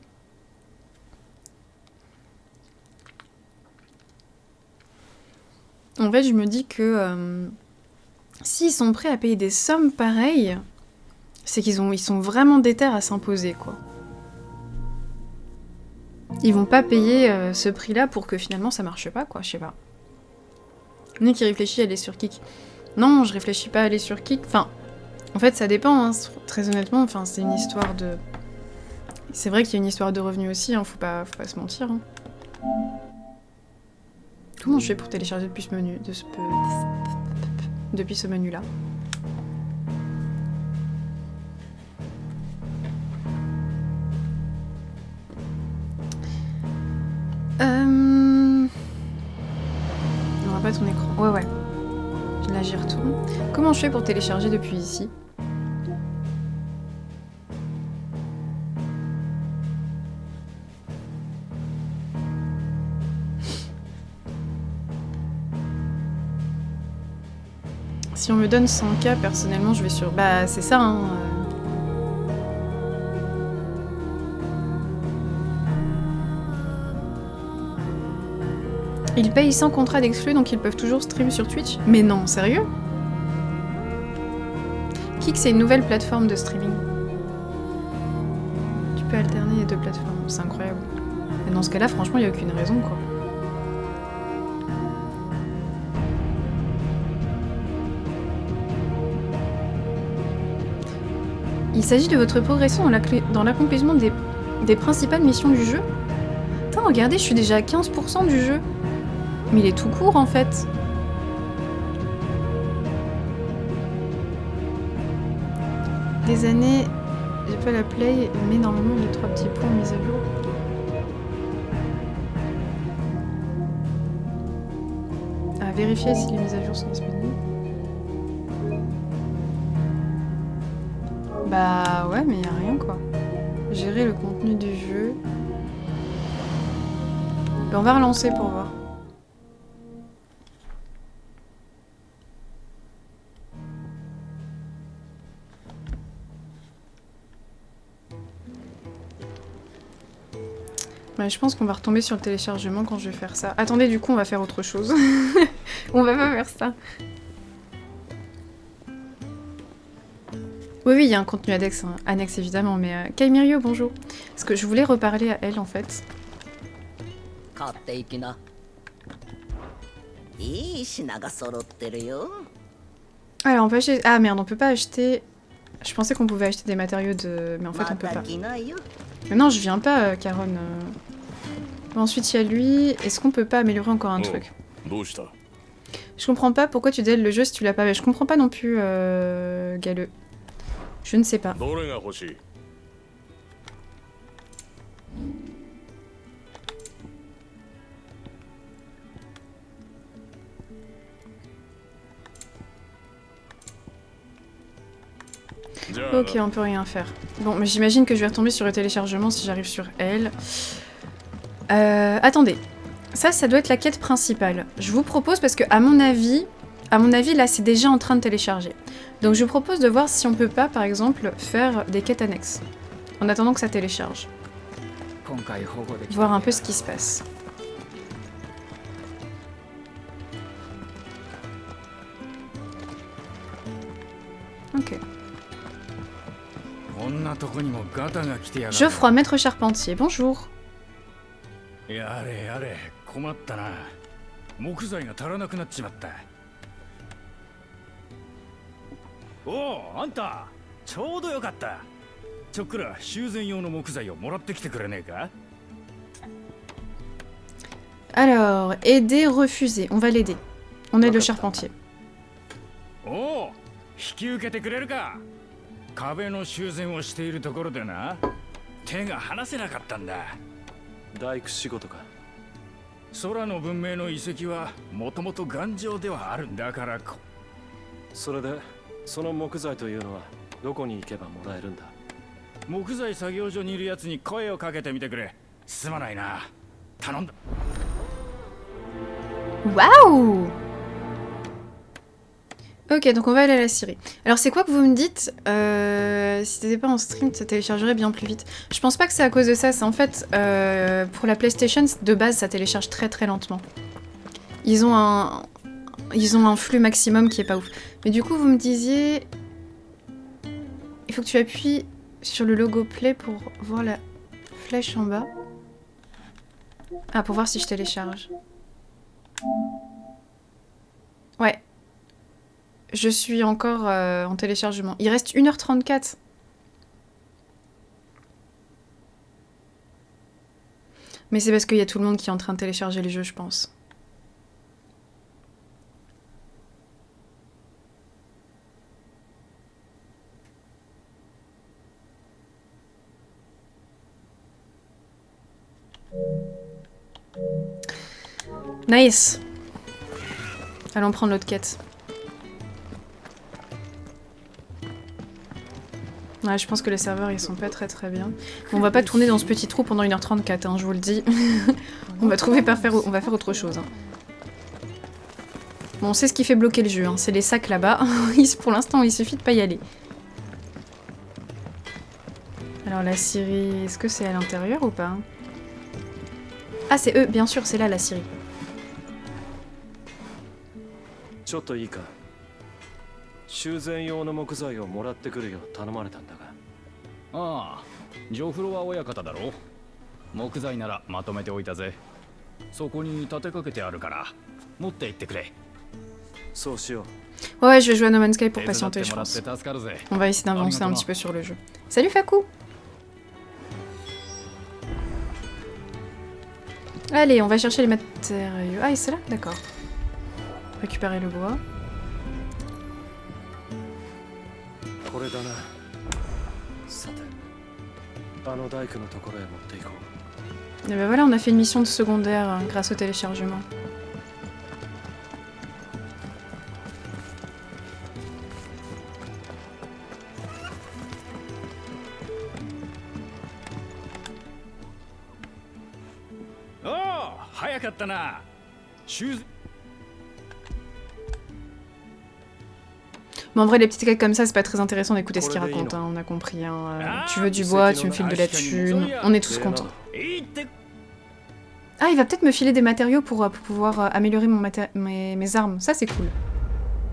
que s'ils sont prêts à payer des sommes pareilles, c'est ils sont vraiment déter à s'imposer, quoi. Ils vont pas payer ce prix-là pour que finalement ça marche pas, quoi, je sais pas. Nick qui réfléchit à aller sur Kik. Non, je réfléchis pas à aller sur Kik. Enfin, en fait, ça dépend, hein, très honnêtement. Enfin, c'est une histoire de... C'est vrai qu'il y a une histoire de revenus aussi, hein, faut pas se mentir. Hein. Comment je fais pour télécharger depuis ce menu, depuis ce menu-là? On va pas ton écran. Ouais. Là, j'y retourne. Comment je fais pour télécharger depuis ici? Si on me donne 100K, personnellement, je vais sur... Bah, c'est ça, hein. Ils payent sans contrat d'exclus, donc ils peuvent toujours stream sur Twitch. Mais non, sérieux? Kik, c'est une nouvelle plateforme de streaming. Tu peux alterner les deux plateformes, c'est incroyable. Mais dans ce cas-là, franchement, il n'y a aucune raison, quoi. Il s'agit de votre progression dans l'accomplissement des principales missions du jeu. Putain, regardez, je suis déjà à 15% du jeu. Mais il est tout court, en fait. Des années... J'ai pas la play, mais normalement, il y a 3 petits points mis à jour. À vérifier si les mises à jour sont disponibles. Bah ouais, mais y a rien, quoi. Gérer le contenu du jeu. Bah, on va relancer pour voir. Ouais, je pense qu'on va retomber sur le téléchargement quand je vais faire ça. Attendez, du coup, on va faire autre chose. On va pas faire ça. Oui, il y a un contenu annexe évidemment, mais Kaimirio, bonjour. Parce que je voulais reparler à elle, en fait. Alors, on peut acheter... Ah merde, on peut pas acheter... Je pensais qu'on pouvait acheter des matériaux de... Mais en fait, on peut pas. Mais non, je viens pas, Caron. Ensuite, il y a lui. Est-ce qu'on peut pas améliorer encore un truc? Je comprends pas pourquoi tu déles le jeu si tu l'as pas. Mais je comprends pas non plus, Galeux. Je ne sais pas. Ok, on peut rien faire. Bon, mais j'imagine que je vais retomber sur le téléchargement si j'arrive sur elle. Attendez. Ça doit être la quête principale. Je vous propose, parce que à mon avis, là, c'est déjà en train de télécharger. Donc je vous propose de voir si on peut pas, par exemple, faire des quêtes annexes. En attendant que ça télécharge. Voir un peu ce qui se passe. Ok. Geoffroy, maître charpentier, bonjour. Alors, aider, refuser. On va l'aider. On aide le charpentier. 空の文明の遺跡はもともと頑丈ではあるんだからこ。それでその木材というのはどこに行けばもらえるんだ？木材作業所にいるやつに声をかけてみてくれ。すまないな。頼んだ。 Waouh! Ok, donc on va aller à la Syrie. Alors c'est quoi que vous me dites si t'étais pas en stream, ça téléchargerait bien plus vite. Je pense pas que c'est à cause de ça, c'est en fait pour la PlayStation, de base ça télécharge très très lentement. Ils ont un flux maximum qui est pas ouf. Mais du coup vous me disiez... Il faut que tu appuies sur le logo Play pour voir la flèche en bas. Ah, pour voir si je télécharge. Ouais. Je suis encore en téléchargement. Il reste 1h34. Mais c'est parce qu'il y a tout le monde qui est en train de télécharger les jeux, je pense. Nice. Allons prendre l'autre quête. Ouais, je pense que les serveurs ils sont pas très bien. On va pas tourner dans ce petit trou pendant 1h34, hein, je vous le dis. on va faire autre chose. Hein. Bon, on sait ce qui fait bloquer le jeu, hein. C'est les sacs là-bas. Pour l'instant, il suffit de pas y aller. Alors la Syrie, est-ce que c'est à l'intérieur ou pas? Ah, c'est eux, bien sûr, c'est là la Syrie. ちょっといいか。修繕用の木材をもらってくるよう頼まれたんだが。ああ、ジョフロワ親方だろ。木材ならまとめておいたぜ。そこに立てかけてあるから持って行ってくれ。そうしよう。Ouais, je vais jouer à No Man's Sky pour patienter, je pense. On va essayer d'avancer un petit peu sur le jeu. Salut Fakou! Allez, on va chercher les matériaux. Ah, et c'est là? D'accord. Récupérer le bois. これだな。さて、あの大工のところへ持っていこう。 Et ben voilà, on a fait une mission de secondaire grâce au téléchargement. Oh, 早かったな。Mais en vrai, les petites quêtes comme ça, c'est pas très intéressant d'écouter ce qu'ils racontent, hein, on a compris. Hein. Tu veux du bois, tu me files de la thune, on est tous contents. Ah, il va peut-être me filer des matériaux pour pouvoir améliorer mes armes, ça c'est cool.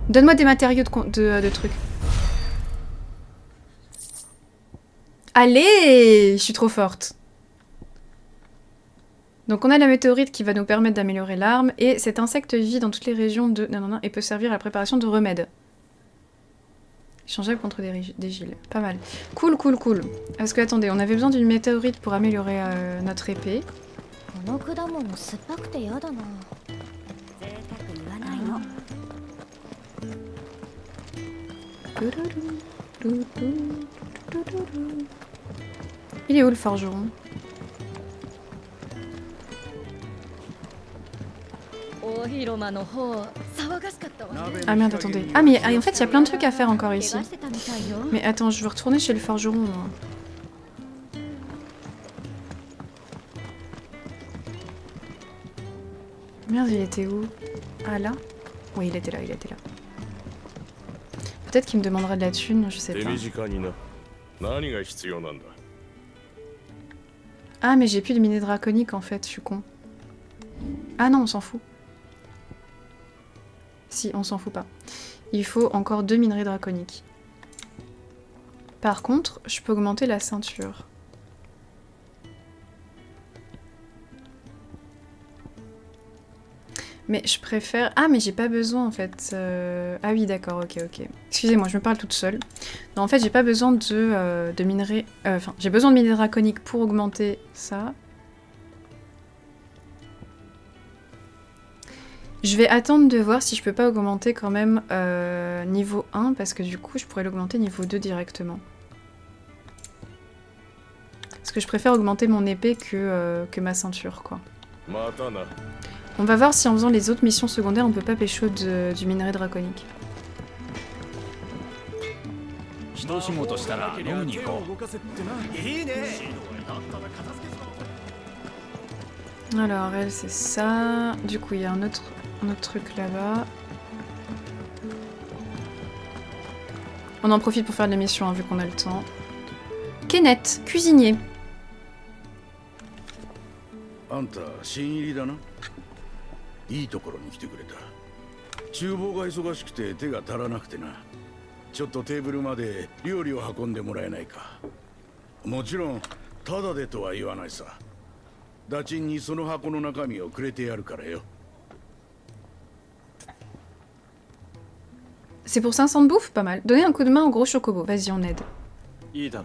Donne-moi des matériaux de trucs. Allez, je suis trop forte. Donc on a la météorite qui va nous permettre d'améliorer l'arme, et cet insecte vit dans toutes les régions de... Non, et peut servir à la préparation de remèdes. Échangeable contre des giles. Pas mal. Cool. Parce que, attendez, on avait besoin d'une météorite pour améliorer notre épée. Il est où le forgeron? Ah merde, attendez. Ah mais en fait, il y a plein de trucs à faire encore ici. Mais attends, je veux retourner chez le forgeron, moi. Merde, il était où? Ah là? Oui, il était là. Peut-être qu'il me demandera de la thune, je sais pas. Ah mais j'ai plus de minerai draconique en fait, je suis con. Ah non, on s'en fout. Si, on s'en fout pas. Il faut encore 2 minerais draconiques. Par contre, je peux augmenter la ceinture. Mais je préfère... Ah, mais j'ai pas besoin en fait. Ah oui, d'accord, ok. Excusez-moi, je me parle toute seule. Non, en fait, j'ai pas besoin de minerais... Enfin, j'ai besoin de minerais draconiques pour augmenter ça. Je vais attendre de voir si je peux pas augmenter quand même niveau 1, parce que du coup je pourrais l'augmenter niveau 2 directement. Parce que je préfère augmenter mon épée que ma ceinture, quoi. On va voir si en faisant les autres missions secondaires, on peut pas pécho du minerai draconique. Alors, elle, c'est ça. Du coup, il y a un autre truc là-bas. On en profite pour faire de la mission, hein, vu qu'on a le temps. Kenneth, cuisinier. あんた新入りだな。いいところに来てくれた。厨房が忙しくて手が足らなくてな。ちょっとテーブルまで料理を運んでもらえないか。もちろんタダでとは言わないさ。ダチンにその箱の中身をくれてやるからよ。 C'est pour 500 de bouffe, pas mal. Donnez un coup de main au gros chocobo, vas-y, on aide. Idaro.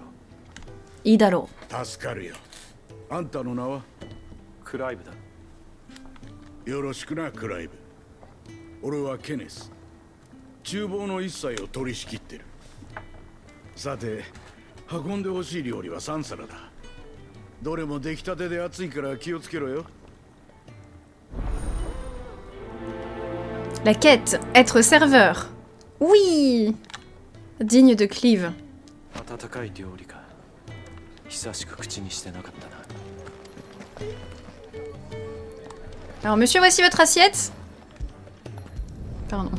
Idaro. 助かるよ。あんたの名はクライブだ。よろしくな、クライブ。俺はケネス。厨房の一切を取り仕切ってる。さて、運んでほしい料理は3皿だ。どれも出来たてで熱いから気をつけろよ。 La quête, être serveur. Oui. Digne de Cleve. 温かい料理か。久しく口にしてなかったな。 Alors, monsieur, voici votre assiette. Pardon.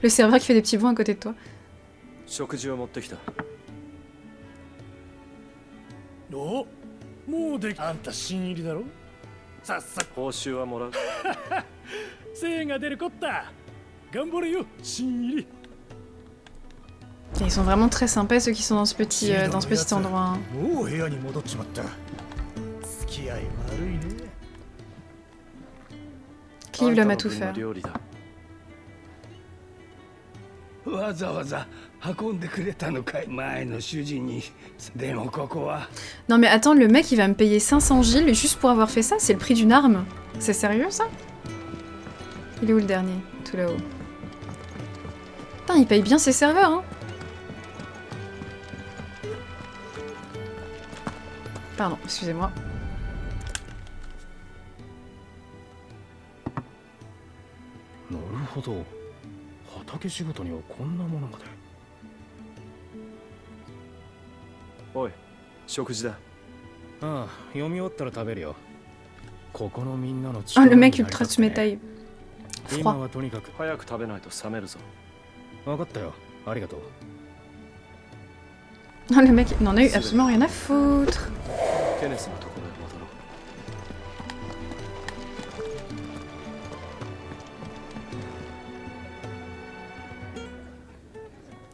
Le serveur qui fait des petits bons à côté de toi. 食事を持ってきた。お、もうであんた新入りだろ。さっさ報酬はもらう。精が出るこった。頑張れよ、新入り。 Ils sont vraiment très sympas ceux qui sont dans ce petit endroit. もう部屋に戻っちまった。付き合い悪いね。 Cleve l'homme à tout faire. わざわざ運んでくれたのかい、前の主人に。でもここは。 Non mais attends, le mec il va me payer 500 Gilles juste pour avoir fait ça, c'est le prix d'une arme. C'est sérieux ça? Il est où le dernier? Tout là-haut. Putain, il paye bien ses serveurs, hein. Pardon, excusez-moi. Oi, 食事だ。ああ、読み終わったら食べるよ。ここのみんなの Oh, le mec ultra sous-métaille. 今 Froid. はとにかく早く食べないと冷めるぞ。分かったよ。ありがとう。 Non, le mec il n'en a eu absolument rien à foutre. ケネスのところへ戻ろ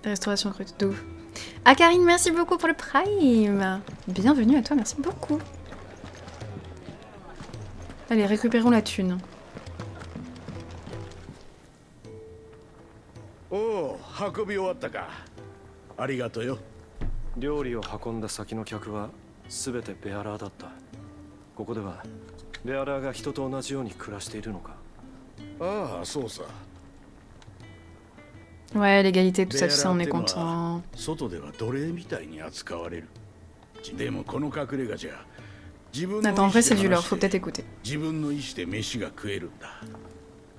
う。 Restauration crue de ouf. Ah Karine, merci beaucoup pour le prime. Bienvenue à toi, merci beaucoup. Allez, récupérons la thune. Oh, 運び終わったか。ありがとうよ。料理を運んだ先の客は全てベアラーだった。ここではベアラーが人と同じように暮らしているのか。ああ、そうさ。 Ouais, l'égalité, tout ça, on est content. 外では奴隷みたいに扱われる。でもこの隠れ家じゃ自分の意 Attends, en 思 vrai, c'est で du lore, 話し faut て peut-être écouter. 自分の意思で飯が食えるんだ。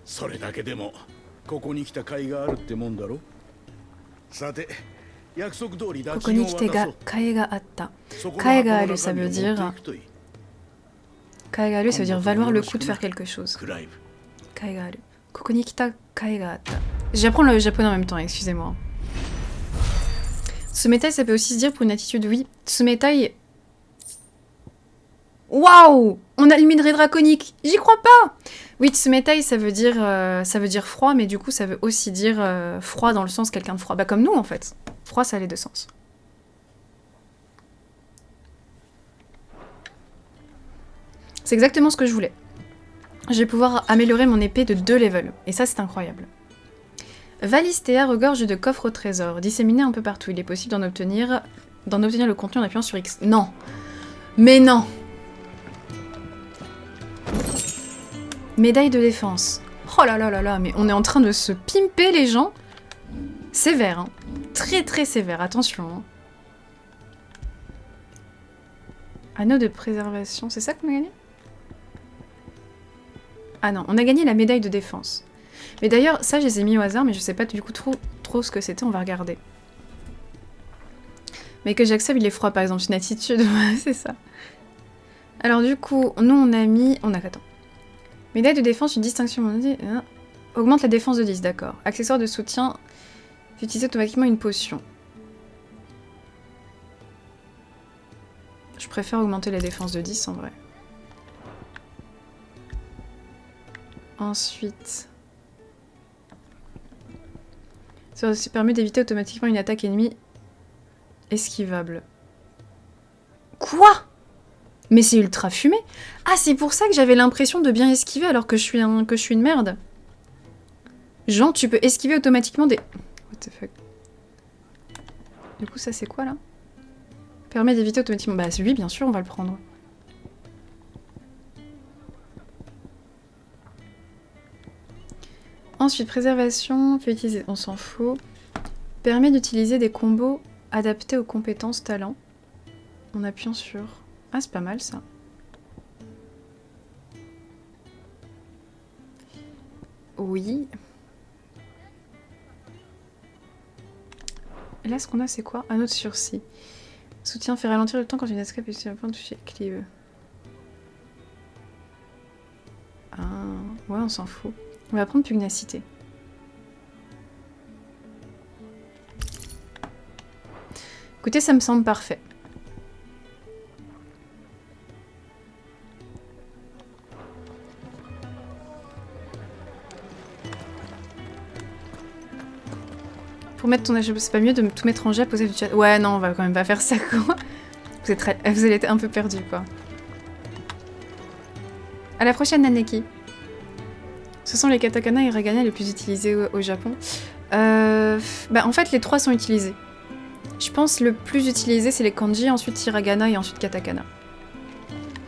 それだけでもここに来た甲斐があるってもんだろ。さて、約束通りダチンを渡そう。 Kaega atta. Kaega alu, ça veut dire. Kaega alu, ça veut dire valoir le coup de faire quelque chose. Kaega alu. Kokonikita kaega atta. J'apprends le japonais en même temps, excusez-moi. Tsumetai, ça peut aussi se dire pour une attitude, oui. Tsumetai. Waouh! On a le minerai draconique! J'y crois pas! Oui, Tsumetai, ça veut dire froid, mais du coup, ça veut aussi dire froid dans le sens quelqu'un de froid. Bah, comme nous, en fait. Froid, ça a les deux sens. C'est exactement ce que je voulais. Je vais pouvoir améliorer mon épée de 2 levels. Et ça, c'est incroyable. Valistea regorge de coffres au trésor, disséminés un peu partout. Il est possible d'en obtenir le contenu en appuyant sur X. Non! Mais non! Médaille de défense. Oh là là là là, mais on est en train de se pimper les gens. Sévère, hein. Très très sévère, attention. Hein. Anneau de préservation, c'est ça qu'on a gagné? Ah non, on a gagné la médaille de défense. Mais d'ailleurs, ça, je les ai mis au hasard, mais je sais pas du coup trop ce que c'était, on va regarder. Mais que j'accepte, il est froid, par exemple, une attitude, c'est ça. Alors du coup, nous, on a mis... Attends. Médaille de défense, une distinction... Augmente la défense de 10, d'accord. Accessoire de soutien, utilise automatiquement une potion. Je préfère augmenter la défense de 10, en vrai. Ensuite... Ça permet d'éviter automatiquement une attaque ennemie esquivable. Quoi? Mais c'est ultra fumé. Ah, c'est pour ça que j'avais l'impression de bien esquiver alors que je suis une merde. Genre, tu peux esquiver automatiquement des... What the fuck? Du coup, ça c'est quoi, là? Permet d'éviter automatiquement... Bah oui, bien sûr, on va le prendre. Ensuite, préservation, peut utiliser... On s'en fout. Permet d'utiliser des combos adaptés aux compétences talents. En appuyant sur... Ah, c'est pas mal, ça. Oui. Et là, ce qu'on a, c'est quoi? Un autre sursis. Soutien fait ralentir le temps quand une escape est sur le point de toucher Cleave. Ah, ouais, on s'en fout. On va prendre pugnacité. Écoutez, ça me semble parfait. Pour mettre ton âge, c'est pas mieux de tout mettre en jet, poser du chat. Ouais, non, on va quand même pas faire ça, quoi. Vous allez être un peu perdu, quoi. À la prochaine, Naneki. Ce sont les katakana et hiragana les plus utilisés au Japon. Bah, en fait, les trois sont utilisés. Je pense le plus utilisé, c'est les kanji, ensuite hiragana et ensuite katakana.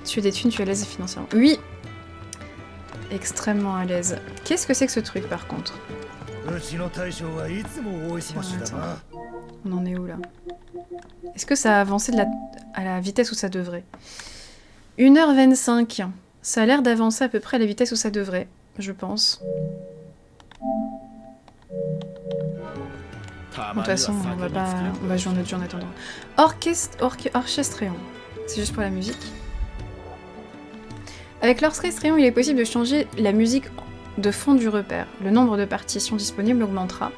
Tu es des thunes, tu es à l'aise financièrement. Oui. Extrêmement à l'aise. Qu'est-ce que c'est que ce truc, par contre? On en est où là? Est-ce que ça a avancé à la vitesse où ça devrait? 1h25. Ça a l'air d'avancer à peu près à la vitesse où ça devrait, je pense. De toute façon, on va jouer un autre jeu en attendant. Orchestréon. C'est juste pour la musique. Avec l'orchestréon, il est possible de changer la musique de fond du repère. Le nombre de partitions disponibles augmentera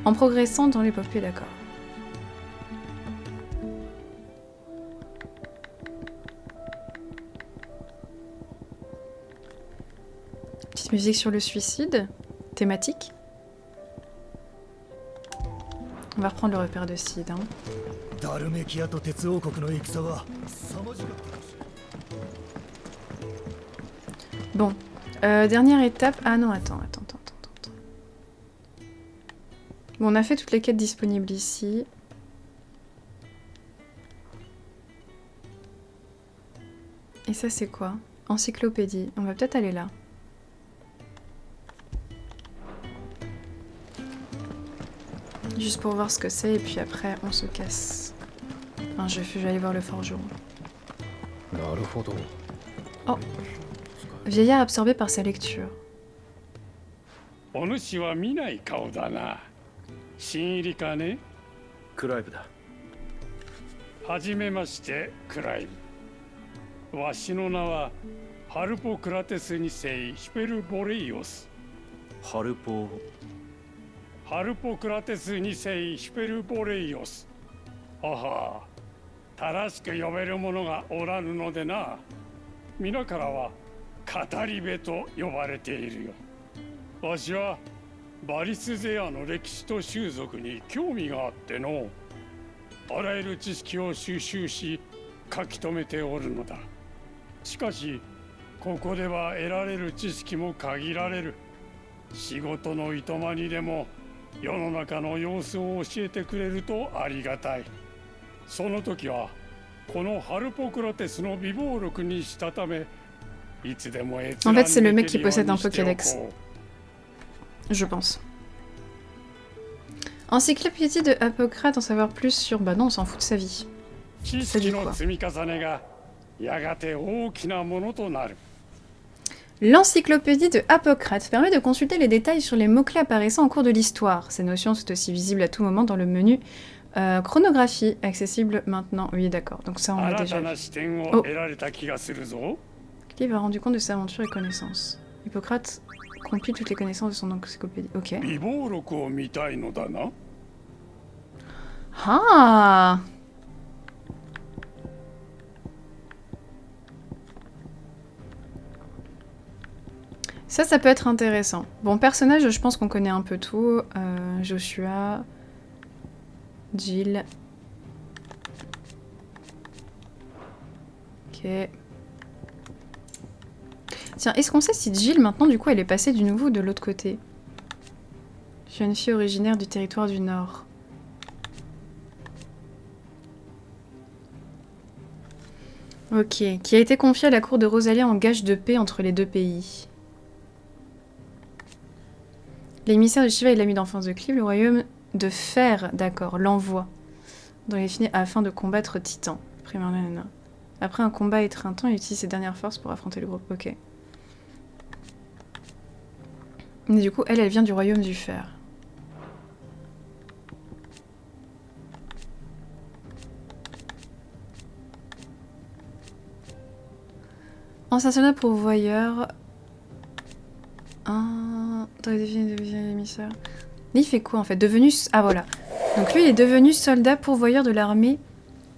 en progressant dans l'épopée d'accords. Petite musique sur le suicide, thématique. On va reprendre le repère de Sid. Hein. Bon, dernière étape. Ah non, attends. Bon, on a fait toutes les quêtes disponibles ici. Et ça, c'est quoi? Encyclopédie. On va peut-être aller là. Juste pour voir ce que c'est, et puis après, on se casse. Enfin, je vais aller voir le forgeron. Oh! Vieillard absorbé par sa lecture. En fait, c'est le mec qui possède un Pokédex. Je pense. Encyclopédie de Hippocrate, en savoir plus sur... Bah non, on s'en fout de sa vie. Ça dit quoi? L'encyclopédie de Hippocrate permet de consulter les détails sur les mots-clés apparaissant au cours de l'histoire. Ces notions sont aussi visibles à tout moment dans le menu chronographie, accessible maintenant. Oui, d'accord, donc ça on l'a déjà vu. Oh. Clive a rendu compte de sa aventure et connaissances. Hippocrate compile toutes les connaissances de son encyclopédie. Ok. Ah! Ça peut être intéressant. Bon, personnage, je pense qu'on connaît un peu tout. Joshua, Jill. Ok. Tiens, est-ce qu'on sait si Jill, maintenant, du coup, elle est passée du nouveau ou de l'autre côté? Jeune fille originaire du territoire du Nord. Ok. Qui a été confiée à la cour de Rosalia en gage de paix entre les deux pays. L'émissaire de Shiva et l'ami d'enfance de Clive, le royaume de fer, d'accord, l'envoie dans les finis afin de combattre Titan. Après un combat éreintant, il utilise ses dernières forces pour affronter le groupe. Ok. Mais du coup, elle vient du royaume du fer. Ancien soldat pourvoyeur. Dans les définitions de l'émissaire. Il fait quoi en fait? Devenu. Ah voilà. Donc lui il est devenu soldat pourvoyeur de l'armée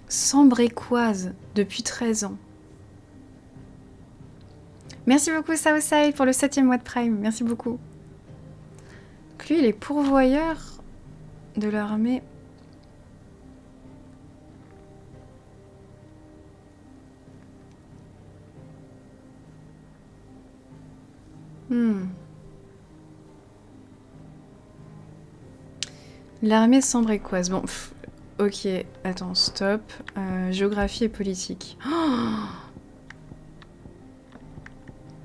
sambrécoise depuis 13 ans. Merci beaucoup Southside pour le 7e mois de Prime. Merci beaucoup. Donc lui il est pourvoyeur de l'armée. L'armée sambrécoise. Bon, ok, attends, stop. Géographie et politique. Oh,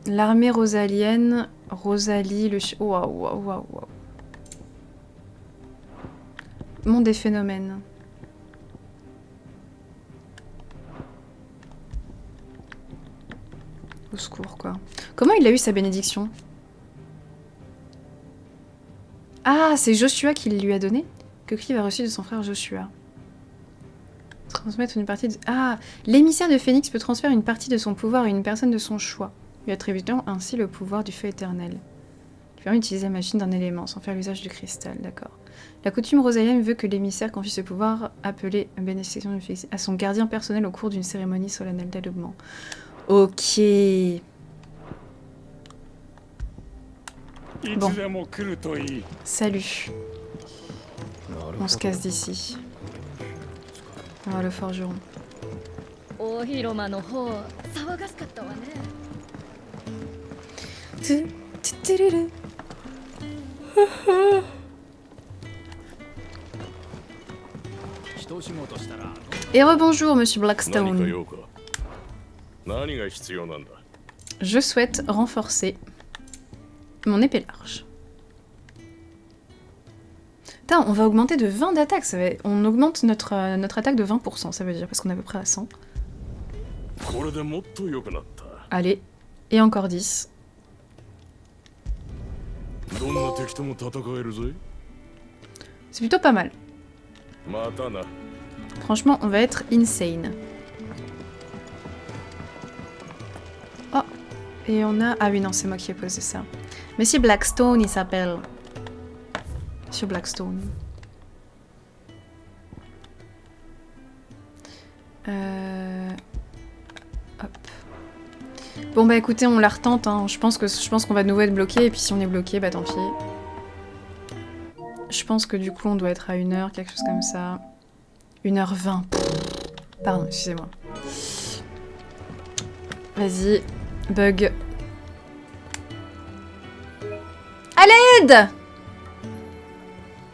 l'armée rosalienne. Rosalie, le... Waouh. Monde des phénomènes. Au secours, quoi. Comment il a eu sa bénédiction? Ah, c'est Joshua qui lui a donné? Que Clive a reçu de son frère Joshua. Transmettre une partie de... Ah, l'émissaire de Phénix peut transférer une partie de son pouvoir à une personne de son choix, lui attribuant ainsi le pouvoir du feu éternel. Il permet d'utiliser la machine d'un élément, sans faire l'usage du cristal, d'accord. La coutume rosalienne veut que l'émissaire confie ce pouvoir, appelé bénédiction de Phénix, à son gardien personnel au cours d'une cérémonie solennelle d'adobement. Ok. Bon. Salut. On se casse d'ici. Ah, le forgeron. Et rebonjour, monsieur Blackstone. Je souhaite renforcer mon épée large. Putain, on va augmenter de 20 d'attaque. On augmente notre attaque de 20%, ça veut dire, parce qu'on est à peu près à 100. Allez, et encore 10. C'est plutôt pas mal. Franchement, on va être insane. Oh, et on a... Ah oui, non, c'est moi qui ai posé ça. Monsieur Blackstone, il s'appelle. Monsieur Blackstone. Hop. Bon bah écoutez, on la retente, hein. Je pense qu'on va de nouveau être bloqué, et puis si on est bloqué, bah tant pis. Je pense que du coup on doit être à 1h, quelque chose comme ça. 1h20. Pardon, excusez-moi. Vas-y, bug. À l'aide!